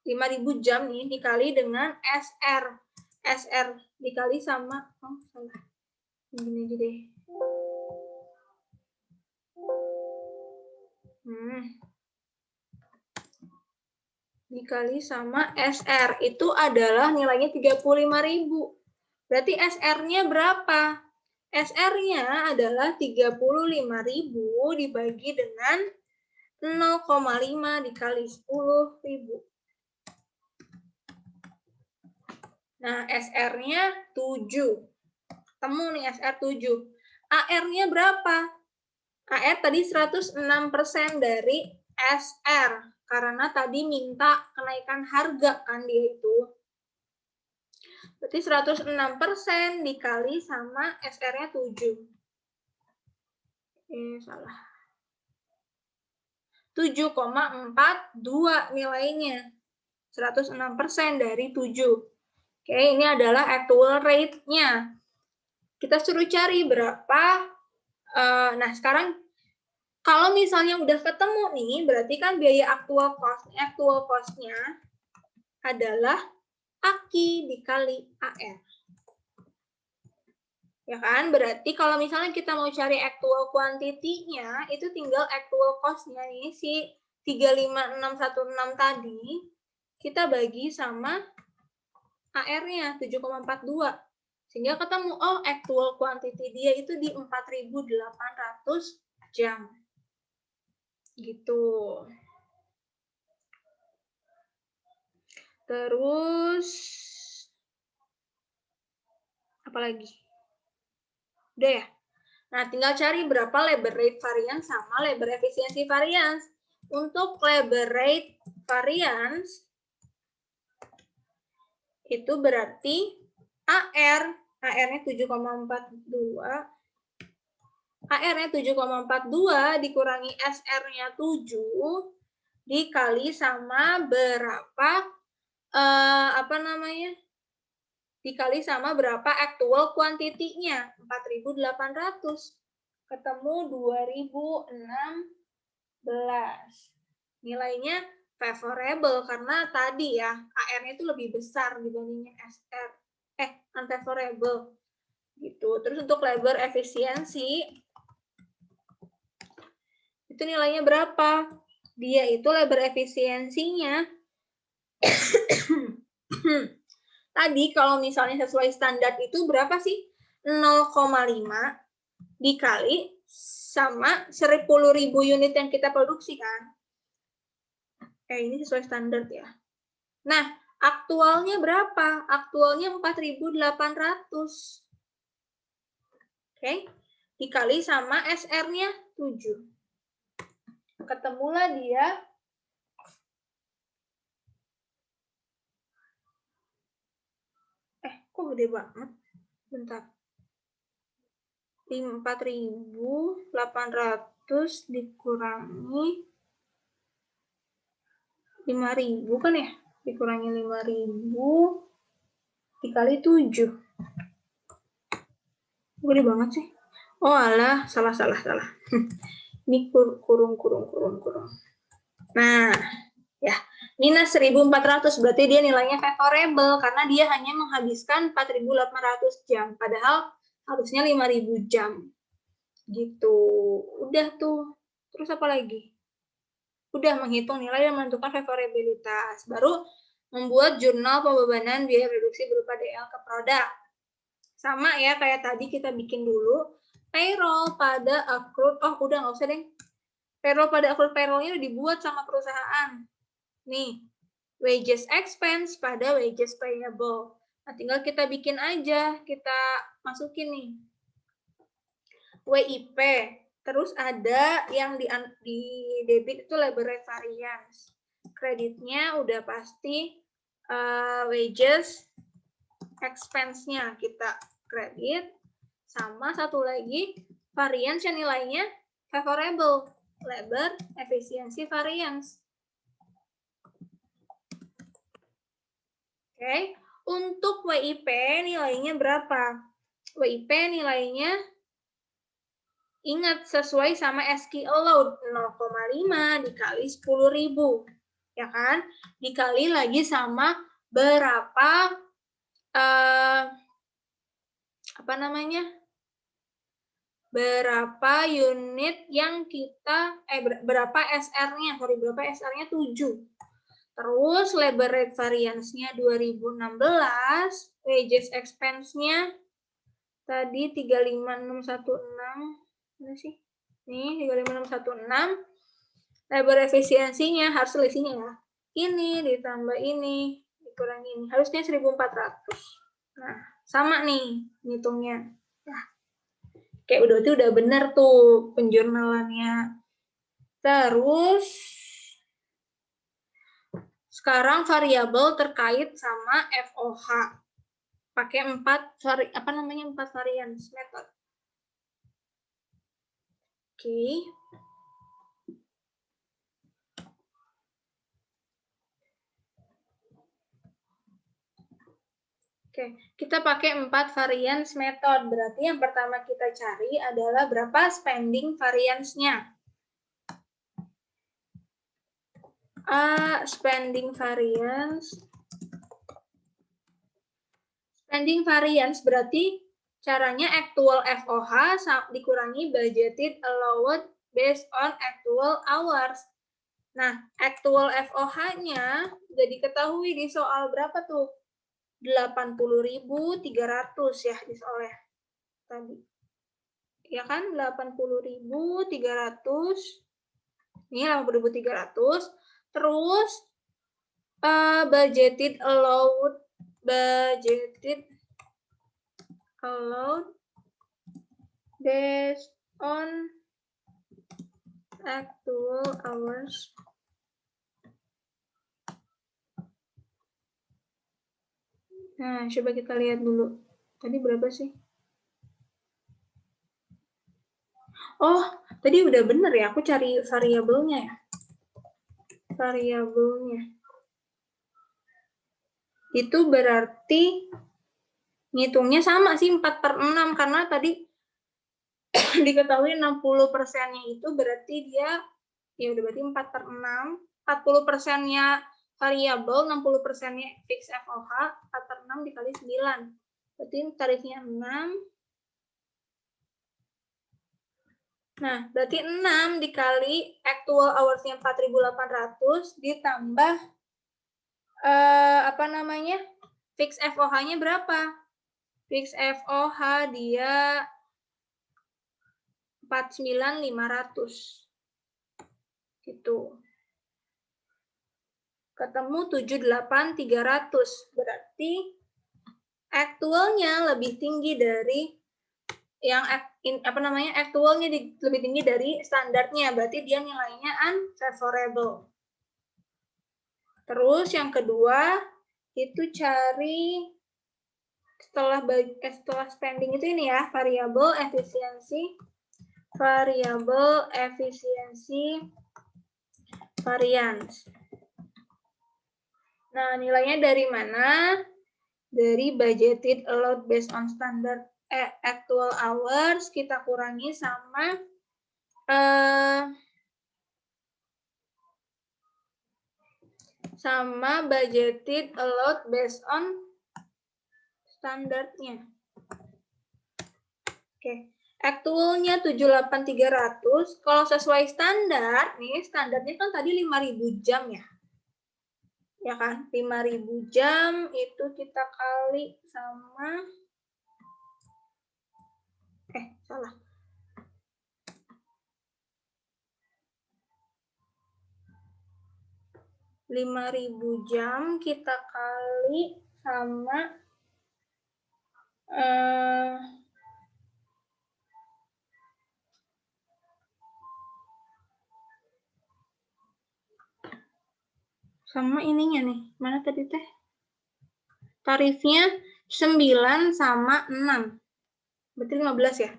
5.000 jam nih dikali dengan SR. SR dikali sama, salah. Gini aja deh. Dikali sama SR. Itu adalah nilainya 35.000. Berarti SR-nya berapa? SR-nya adalah 35.000 dibagi dengan 0,5 dikali 10.000. Nah, SR-nya 7. Ketemu nih SR 7. AR-nya berapa? AR tadi 106% dari SR. Karena tadi minta kenaikan harga kan dia itu. Berarti 106% dikali sama SR-nya 7. Salah. 7,42 nilainya. 106% dari 7. Oke, ini adalah actual rate-nya. Kita suruh cari berapa. Nah, sekarang kalau misalnya udah ketemu nih, berarti kan biaya actual cost-nya adalah AQ dikali AR. Ya kan? Berarti kalau misalnya kita mau cari actual quantity-nya, itu tinggal actual cost-nya nih, si 35616 tadi, kita bagi sama AR-nya, 7,42. Sehingga ketemu, oh actual quantity dia itu di 4.800 jam. Gitu. Terus, apa lagi? Udah ya? Nah, tinggal cari berapa labor rate variance sama labor efficiency variance. Untuk labor rate variance, itu berarti AR-nya 7,42, AR-nya 7,42 dikurangi SR-nya 7 dikali sama berapa dikali sama berapa actual quantity-nya, 4.800. Ketemu 2016. Nilainya favorable karena tadi ya AR-nya itu lebih besar dibandingin SR. Unfavorable. Gitu. Terus untuk labor efficiency itu nilainya berapa? Dia itu labor efisiensinya tadi kalau misalnya sesuai standar itu berapa sih? 0,5 dikali sama 10.000 unit yang kita produksi kan? Ini sesuai standar ya. Nah, aktualnya berapa? Aktualnya 4.800. Oke. Dikali sama SR-nya 7. Ketemulah dia kok gede banget? Bentar. 4.800 dikurangi 5.000 kan ya? Dikurangi 5.000 dikali 7. Gede banget sih. Oh alah, salah. Ini kurung. Nah, ya. Minus 1.400 berarti dia nilainya favorable karena dia hanya menghabiskan 4.800 jam. Padahal harusnya 5.000 jam. Gitu. Udah tuh. Terus apa lagi? Udah menghitung nilai dan menentukan favorabilitas. Baru membuat jurnal pembebanan biaya produksi berupa DL ke produk. Sama ya kayak tadi kita bikin dulu. Payroll pada accrued. Oh udah nggak usah deh. Payroll pada accrued payroll-nya udah dibuat sama perusahaan. Nih. Wages expense pada wages payable. Nah, tinggal kita bikin aja. Kita masukin nih. WIP Terus ada yang di debit itu labor rate variance. Kreditnya udah pasti wages expense-nya kita kredit. Sama satu lagi variance yang nilainya favorable, labor efficiency variance. Oke, untuk WIP nilainya berapa? WIP nilainya ingat sesuai sama SQ allowed 0,5 dikali 10.000, ya kan? Dikali lagi sama berapa berapa unit yang kita berapa SR-nya? Berapa SR-nya 7. Terus labor rate variance-nya 2016, wages expense-nya tadi 35616. Mana sih? Nih 35616. Labor efisiensinya harus selisihnya ya. Ini ditambah ini dikurangi ini. Harusnya 1400. Nah, sama nih ngitungnya. Nah, kayak udah bener tuh penjurnalannya. Terus sekarang variabel terkait sama FOH. Pakai 4 variance method. Oke. Oke, kita pakai 4 variance method. Berarti yang pertama kita cari adalah berapa spending variance-nya. Spending variance. Spending variance berarti caranya actual FOH dikurangi budgeted allowed based on actual hours. Nah, actual FOH-nya udah diketahui di soal berapa tuh? 80.300 ya di soalnya tadi. Ya kan? 80.300. Ini 80.300. Terus budgeted allowed based on actual hours. Nah, coba kita lihat dulu. Tadi berapa sih? Oh, tadi udah bener ya. Aku cari variabelnya ya. Variabelnya. Itu berarti ngitungnya sama sih 4/6 karena tadi diketahui 60%-nya itu berarti dia ya udah berarti 4/6. 40%-nya variabel, 60%-nya fix FOH, 4/6 dikali 9. Berarti tarifnya 6. Nah, berarti 6 dikali actual hours-nya 4.800 ditambah fix FOH-nya berapa? Fix FOH dia 49.500. Gitu. Ketemu 78.300. Berarti aktualnya lebih tinggi dari yang aktualnya lebih tinggi dari standarnya. Berarti dia nilainya unfavorable. Terus yang kedua itu cari setelah spending itu ini ya, variabel efisiensi variance. Nah, nilainya dari mana? Dari budgeted allowed based on standard actual hours kita kurangi sama budgeted allowed based on standarnya. Oke, actualnya 78.300. Kalau sesuai standar, nih standarnya kan tadi 5.000 jam ya. Ya kan? 5.000 jam itu kita kali sama salah. 5.000 jam kita kali sama 5.000 Sama ininya nih. Mana tadi teh? Tarifnya 9 sama 6. Berarti 15 ya?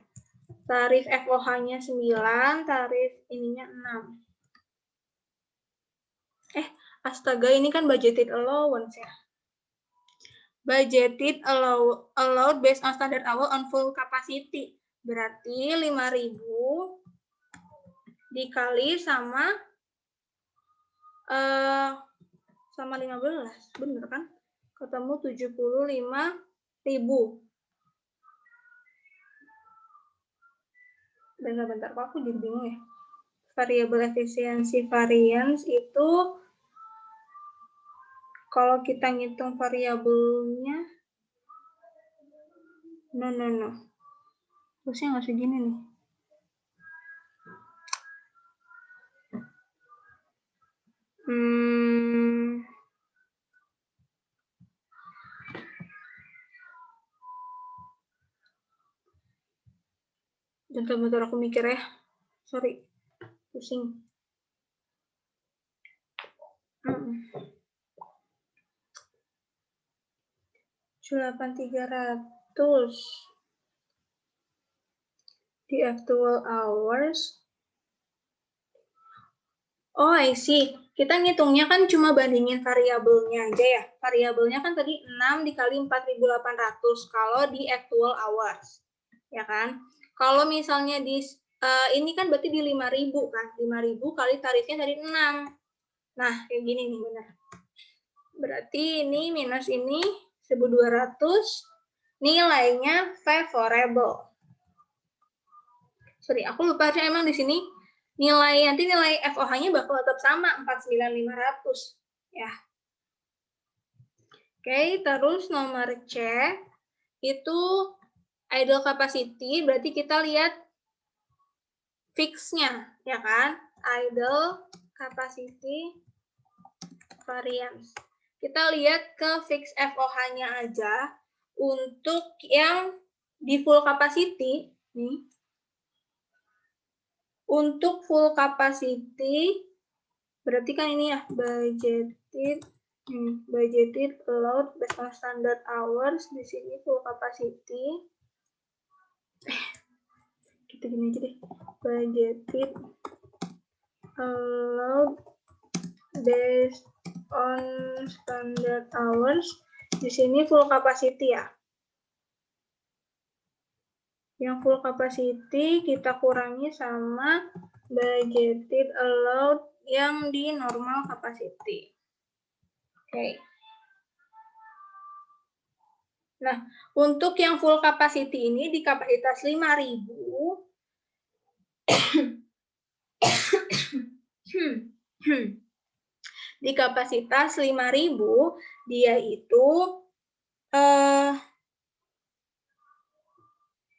Tarif FOH-nya 9, tarif ininya 6. Astaga, ini kan budgeted allowance ya. Budgeted allowed based on standard hour on full capacity. Berarti 5.000 dikali sama 15, bener kan? Ketemu 75.000. Bentar-bentar, kok aku jadi bingung ya. Variable efisiensi variance itu kalau kita ngitung variabelnya, no. Terusnya nggak segini nih. Bentar aku mikir ya. Sorry, pusing. 8.300 di actual hours. Oh, I see. Kita ngitungnya kan cuma bandingin variabelnya aja ya. Variabelnya kan tadi 6 dikali 4.800 kalau di actual hours. Ya kan? Kalau misalnya di ini kan berarti di 5.000 kan. 5.000 kali tarifnya tadi 6. Nah, kayak gini nih benar. Berarti ini minus ini 1.200, nilainya favorable. Sorry, aku lupa sih emang di sini nanti nilai FOH-nya bakal tetap sama 49.500 ya. Oke, terus nomor C itu idle capacity, berarti kita lihat fix-nya ya kan? Idle capacity variance. Kita lihat ke fix FOH-nya aja. Untuk yang di full capacity nih. Untuk full capacity, berarti kan ini ya, budgeted allowed based on standard hours. Di sini full capacity. Kita gini aja deh. Budgeted allowed based on standard hours. Di sini full capacity ya. Yang full capacity kita kurangi sama budgeted allowed yang di normal capacity. Oke. Nah, untuk yang full capacity ini di kapasitas 5.000 di kapasitas 5.000 dia itu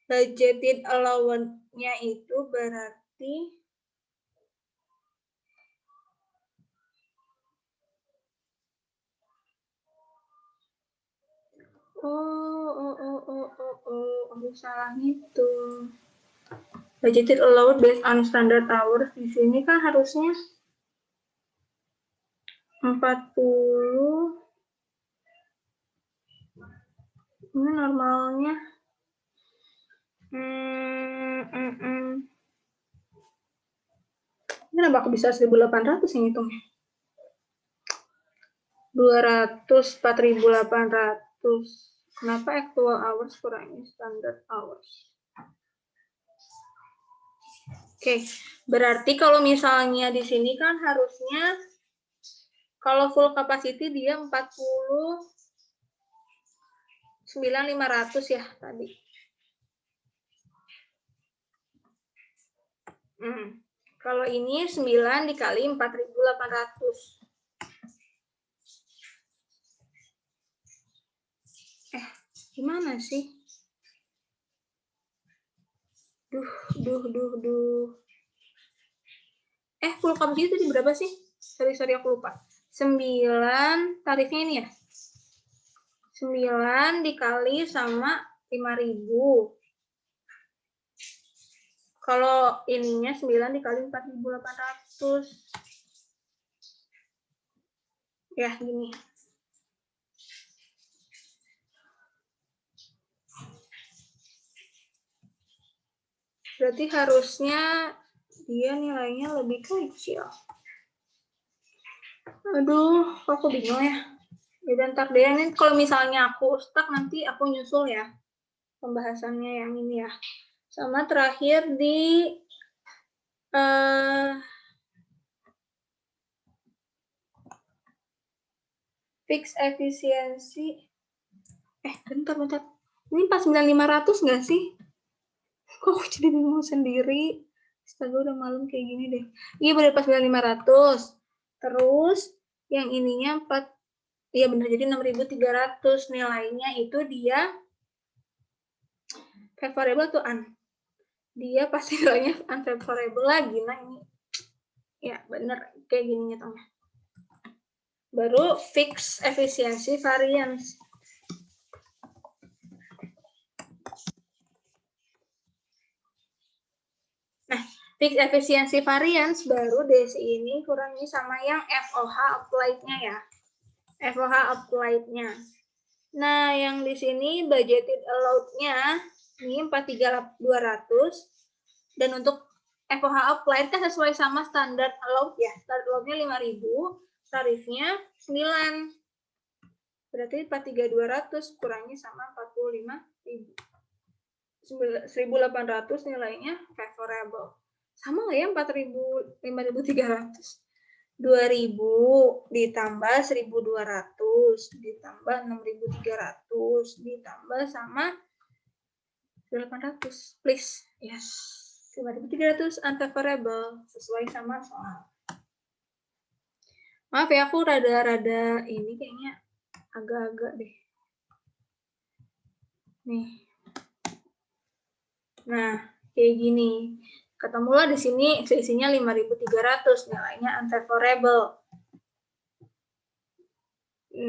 budgeted allowance-nya itu berarti aku salah ngitung. Budgeted allowed based on standard hours di sini kan harusnya 40. Ini normalnya kenapa aku bisa 1.800 yang hitungnya? 4.800. Kenapa actual hours kurangi standard hours? Oke, berarti kalau misalnya di sini kan harusnya kalau full capacity dia 49.500 ya tadi. Kalau ini 9 dikali 4.800. Gimana sih? Duh. Full capacity tadi berapa sih? Sorry aku lupa. 9, tarifnya ini ya? 9 dikali sama 5.000. Kalau ininya 9 dikali 4.800. Ya, gini. Berarti harusnya dia nilainya lebih kecil. Aduh, kok aku bingung ya. Jadi ntar deh, ini kalau misalnya aku stuck nanti aku nyusul ya pembahasannya yang ini ya. Sama terakhir di fix efisiensi. Bentar. Ini 49500 nggak sih? Kok aku jadi bingung sendiri? Astaga, udah malam kayak gini deh. Iya, bener 49500. Terus yang ininya 4, iya bener, jadi 6300 nilainya itu dia favorable tuh dia pasti nilainya unfavorable lagi. Nah ini ya bener kayak gini nyatanya. Baru fix efisiensi variance. Nah, fix efisiensi variance baru DSI ini kurangi sama yang FOH applied-nya ya. FOH applied-nya. Nah, yang di sini budgeted allowed-nya ini 43200 dan untuk FOH applied kan sesuai sama standar allowed ya. Standar allowed-nya 5.000, tarifnya 9. Berarti 43200 kurangi sama 45.000. 1.800 nilainya favorable. Sama nggak ya 5.300? 2.000 ditambah 1.200 ditambah 6.300 ditambah sama 800. Please. Yes. 5.300 unfavorable sesuai sama soal. Maaf ya, aku rada ini kayaknya agak-agak deh. Nih. Nah, kayak gini. Ketemulah di sini seisinya 5.300 nilainya unfavorable.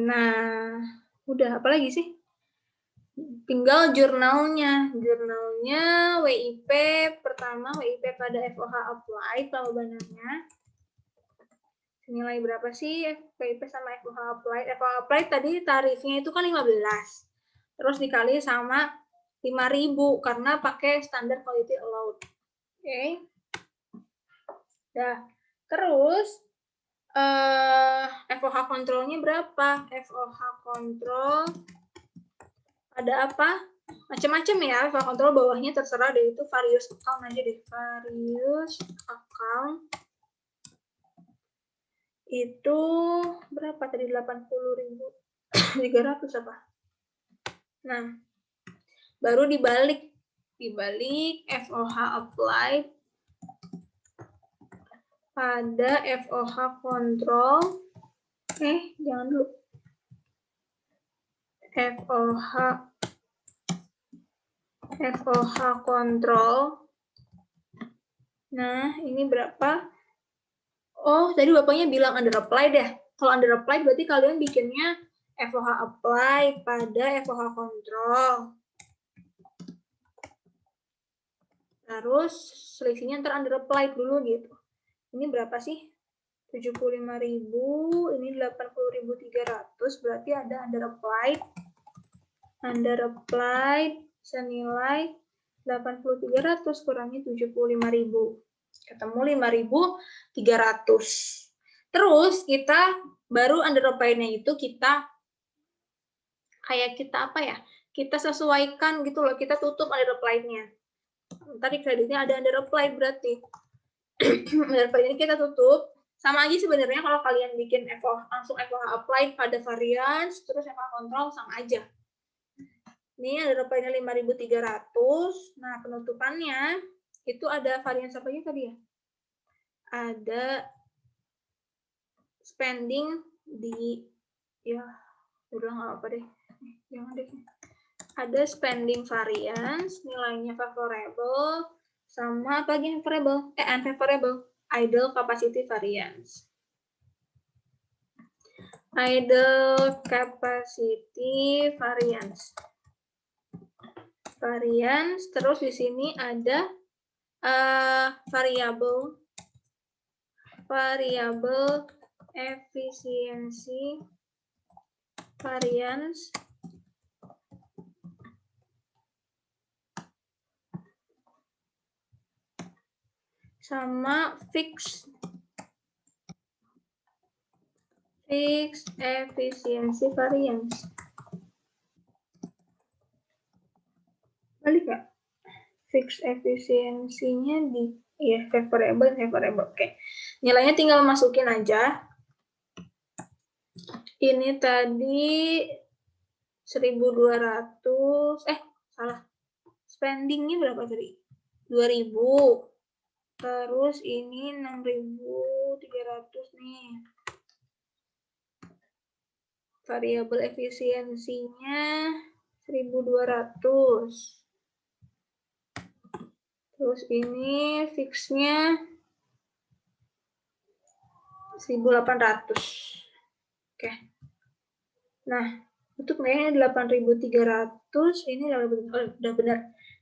Nah, udah apa lagi sih? Tinggal jurnalnya. Jurnalnya WIP pertama, WIP pada FOH applied jawabannya. Nilai berapa sih WIP sama FOH applied? FOH applied tadi tarifnya itu kan 15. Terus dikali sama 5.000 karena pakai standar quality allowed. Oke. Dah. Terus FOH kontrolnya berapa? FOH kontrol ada apa? Macam-macam ya. FOH kontrol bawahnya terserah deh, itu various account aja deh. Various account itu berapa tadi? 80.300 apa? Nah, baru dibalik FOH applied pada FOH kontrol. Jangan dulu. FOH kontrol. Nah, ini berapa? Oh, tadi Bapaknya bilang under applied ya. Kalau under applied berarti kalian bikinnya FOH applied pada FOH kontrol. Terus selisihnya ntar under applied dulu gitu. Ini berapa sih? 75.000, ini 80.300, berarti ada under applied. Under applied senilai 80.300 kurangi 75.000. Ketemu 5.300. Terus kita baru under applied-nya itu kita apa ya? Kita sesuaikan gitu loh, kita tutup under applied-nya. Tadi kreditnya ada under applied berarti. Under applied ini kita tutup. Sama aja sebenarnya kalau kalian bikin langsung FOH applied pada variance, terus FOH kontrol sama aja. Ini ada rupanya 5.300. Nah, penutupannya itu ada variance apa aja tadi ya? Ada spending di, ya udah nggak apa deh. Jangan deh. Ada spending variance, nilainya favorable, sama apa lagi favorable? Unfavorable. Idle capacity variance. Idle capacity variance. Variance, terus di sini ada variable efisiensi variance sama fixed efisiensi variance. Balik ya? Fixed efisiensinya di favorable. Oke. Nilainya tinggal masukin aja. Ini tadi 1.200, salah. Spendingnya berapa tadi? 2.000. Terus ini 6.300 nih. Variabel efisiensinya 1.200. Terus ini fixnya 1.800. Oke. Nah, untuk nilainya 8.300, ini udah benar.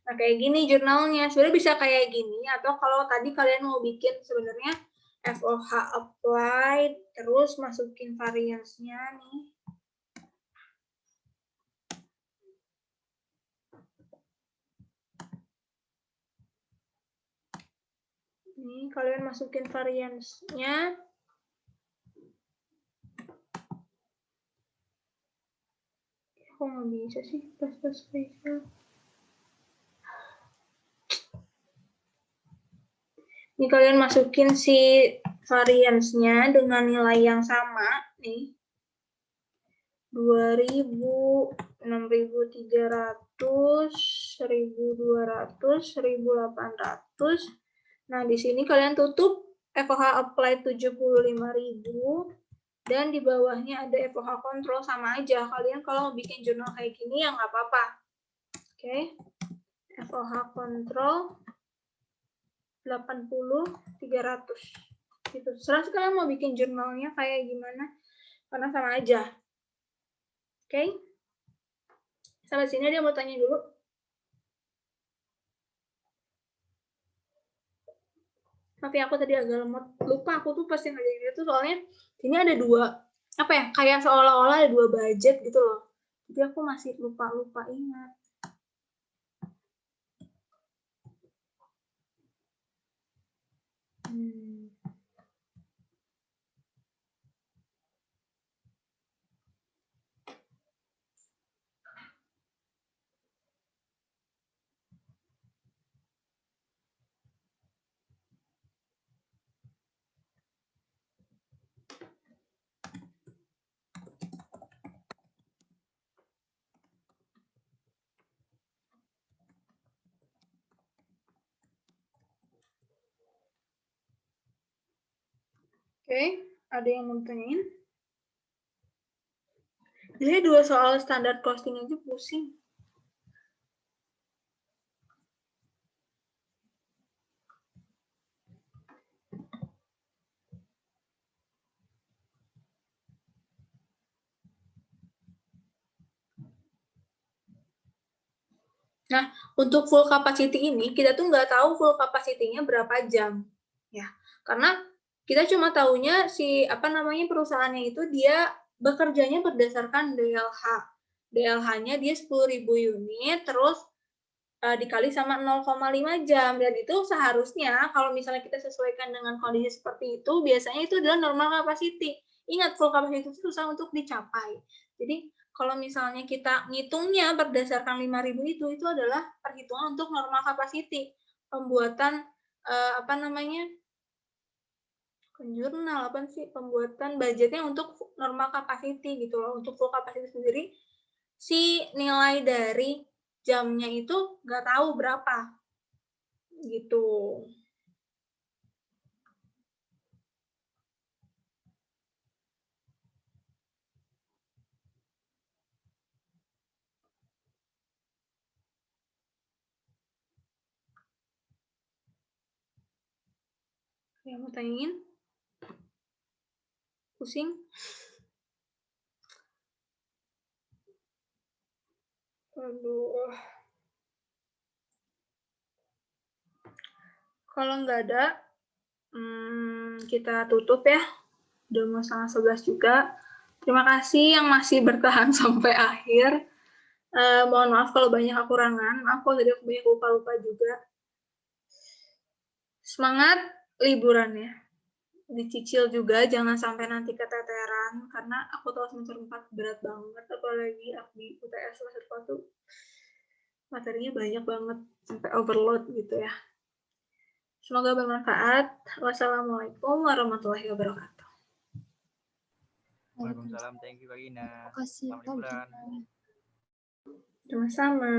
Nah, kayak gini jurnalnya. Sebenarnya bisa kayak gini, atau kalau tadi kalian mau bikin sebenarnya FOH applied, terus masukin variance-nya nih. Nih, kalian masukin variance-nya. Kok nggak bisa sih plus spesial? Ini kalian masukin si variance-nya dengan nilai yang sama nih. 2.000, 6.300, 1.200, 1.800. Nah, di sini kalian tutup FOH apply 75.000 dan di bawahnya ada FOH kontrol, sama aja. Kalian kalau mau bikin jurnal kayak gini ya nggak apa-apa. Oke. FOH kontrol 80.300. Gitu. Terserah kalian mau bikin jurnalnya kayak gimana, karena sama aja. Oke. Sampai sini ada yang mau tanya dulu? Tapi aku tadi agak lupa, aku tuh pasti ngerjain itu soalnya ini ada dua, apa ya, kayak seolah-olah ada dua budget gitu loh. Jadi aku masih lupa ingat. Oke, ada yang mau tanyain? Jadi dua soal standar costing aja pusing. Nah, untuk full capacity ini, kita tuh nggak tahu full capacity-nya berapa jam. Ya, karena kita cuma tahunya perusahaannya itu dia bekerjanya berdasarkan DLH. DLH-nya dia 10.000 unit, terus dikali sama 0,5 jam. Dan itu seharusnya kalau misalnya kita sesuaikan dengan kondisi seperti itu, biasanya itu adalah normal capacity. Ingat, full capacity itu susah untuk dicapai. Jadi, kalau misalnya kita ngitungnya berdasarkan 5.000 itu adalah perhitungan untuk normal capacity. Pembuatan jurnal pembuatan budgetnya untuk normal capacity gitu loh. Untuk full capacity sendiri si nilai dari jamnya itu nggak tahu berapa gitu. Yang mau tanyain? Pusing? Aduh. Kalau nggak ada, kita tutup ya. Udah mau setengah 11 juga. Terima kasih yang masih bertahan sampai akhir. Mohon maaf kalau banyak kekurangan. Maaf kalau tadi aku banyak lupa-lupa juga. Semangat liburannya. Dicicil juga, jangan sampai nanti keteteran. Karena aku tahu semester 4 berat banget. Apalagi di UTS semester 4 tuh materinya banyak banget. Sampai overload gitu ya. Semoga bermanfaat. Wassalamualaikum warahmatullahi wabarakatuh. Waalaikumsalam. Thank you Kak Gina. Terima kasih Selamat Kak liburan. Gina. Sama-sama.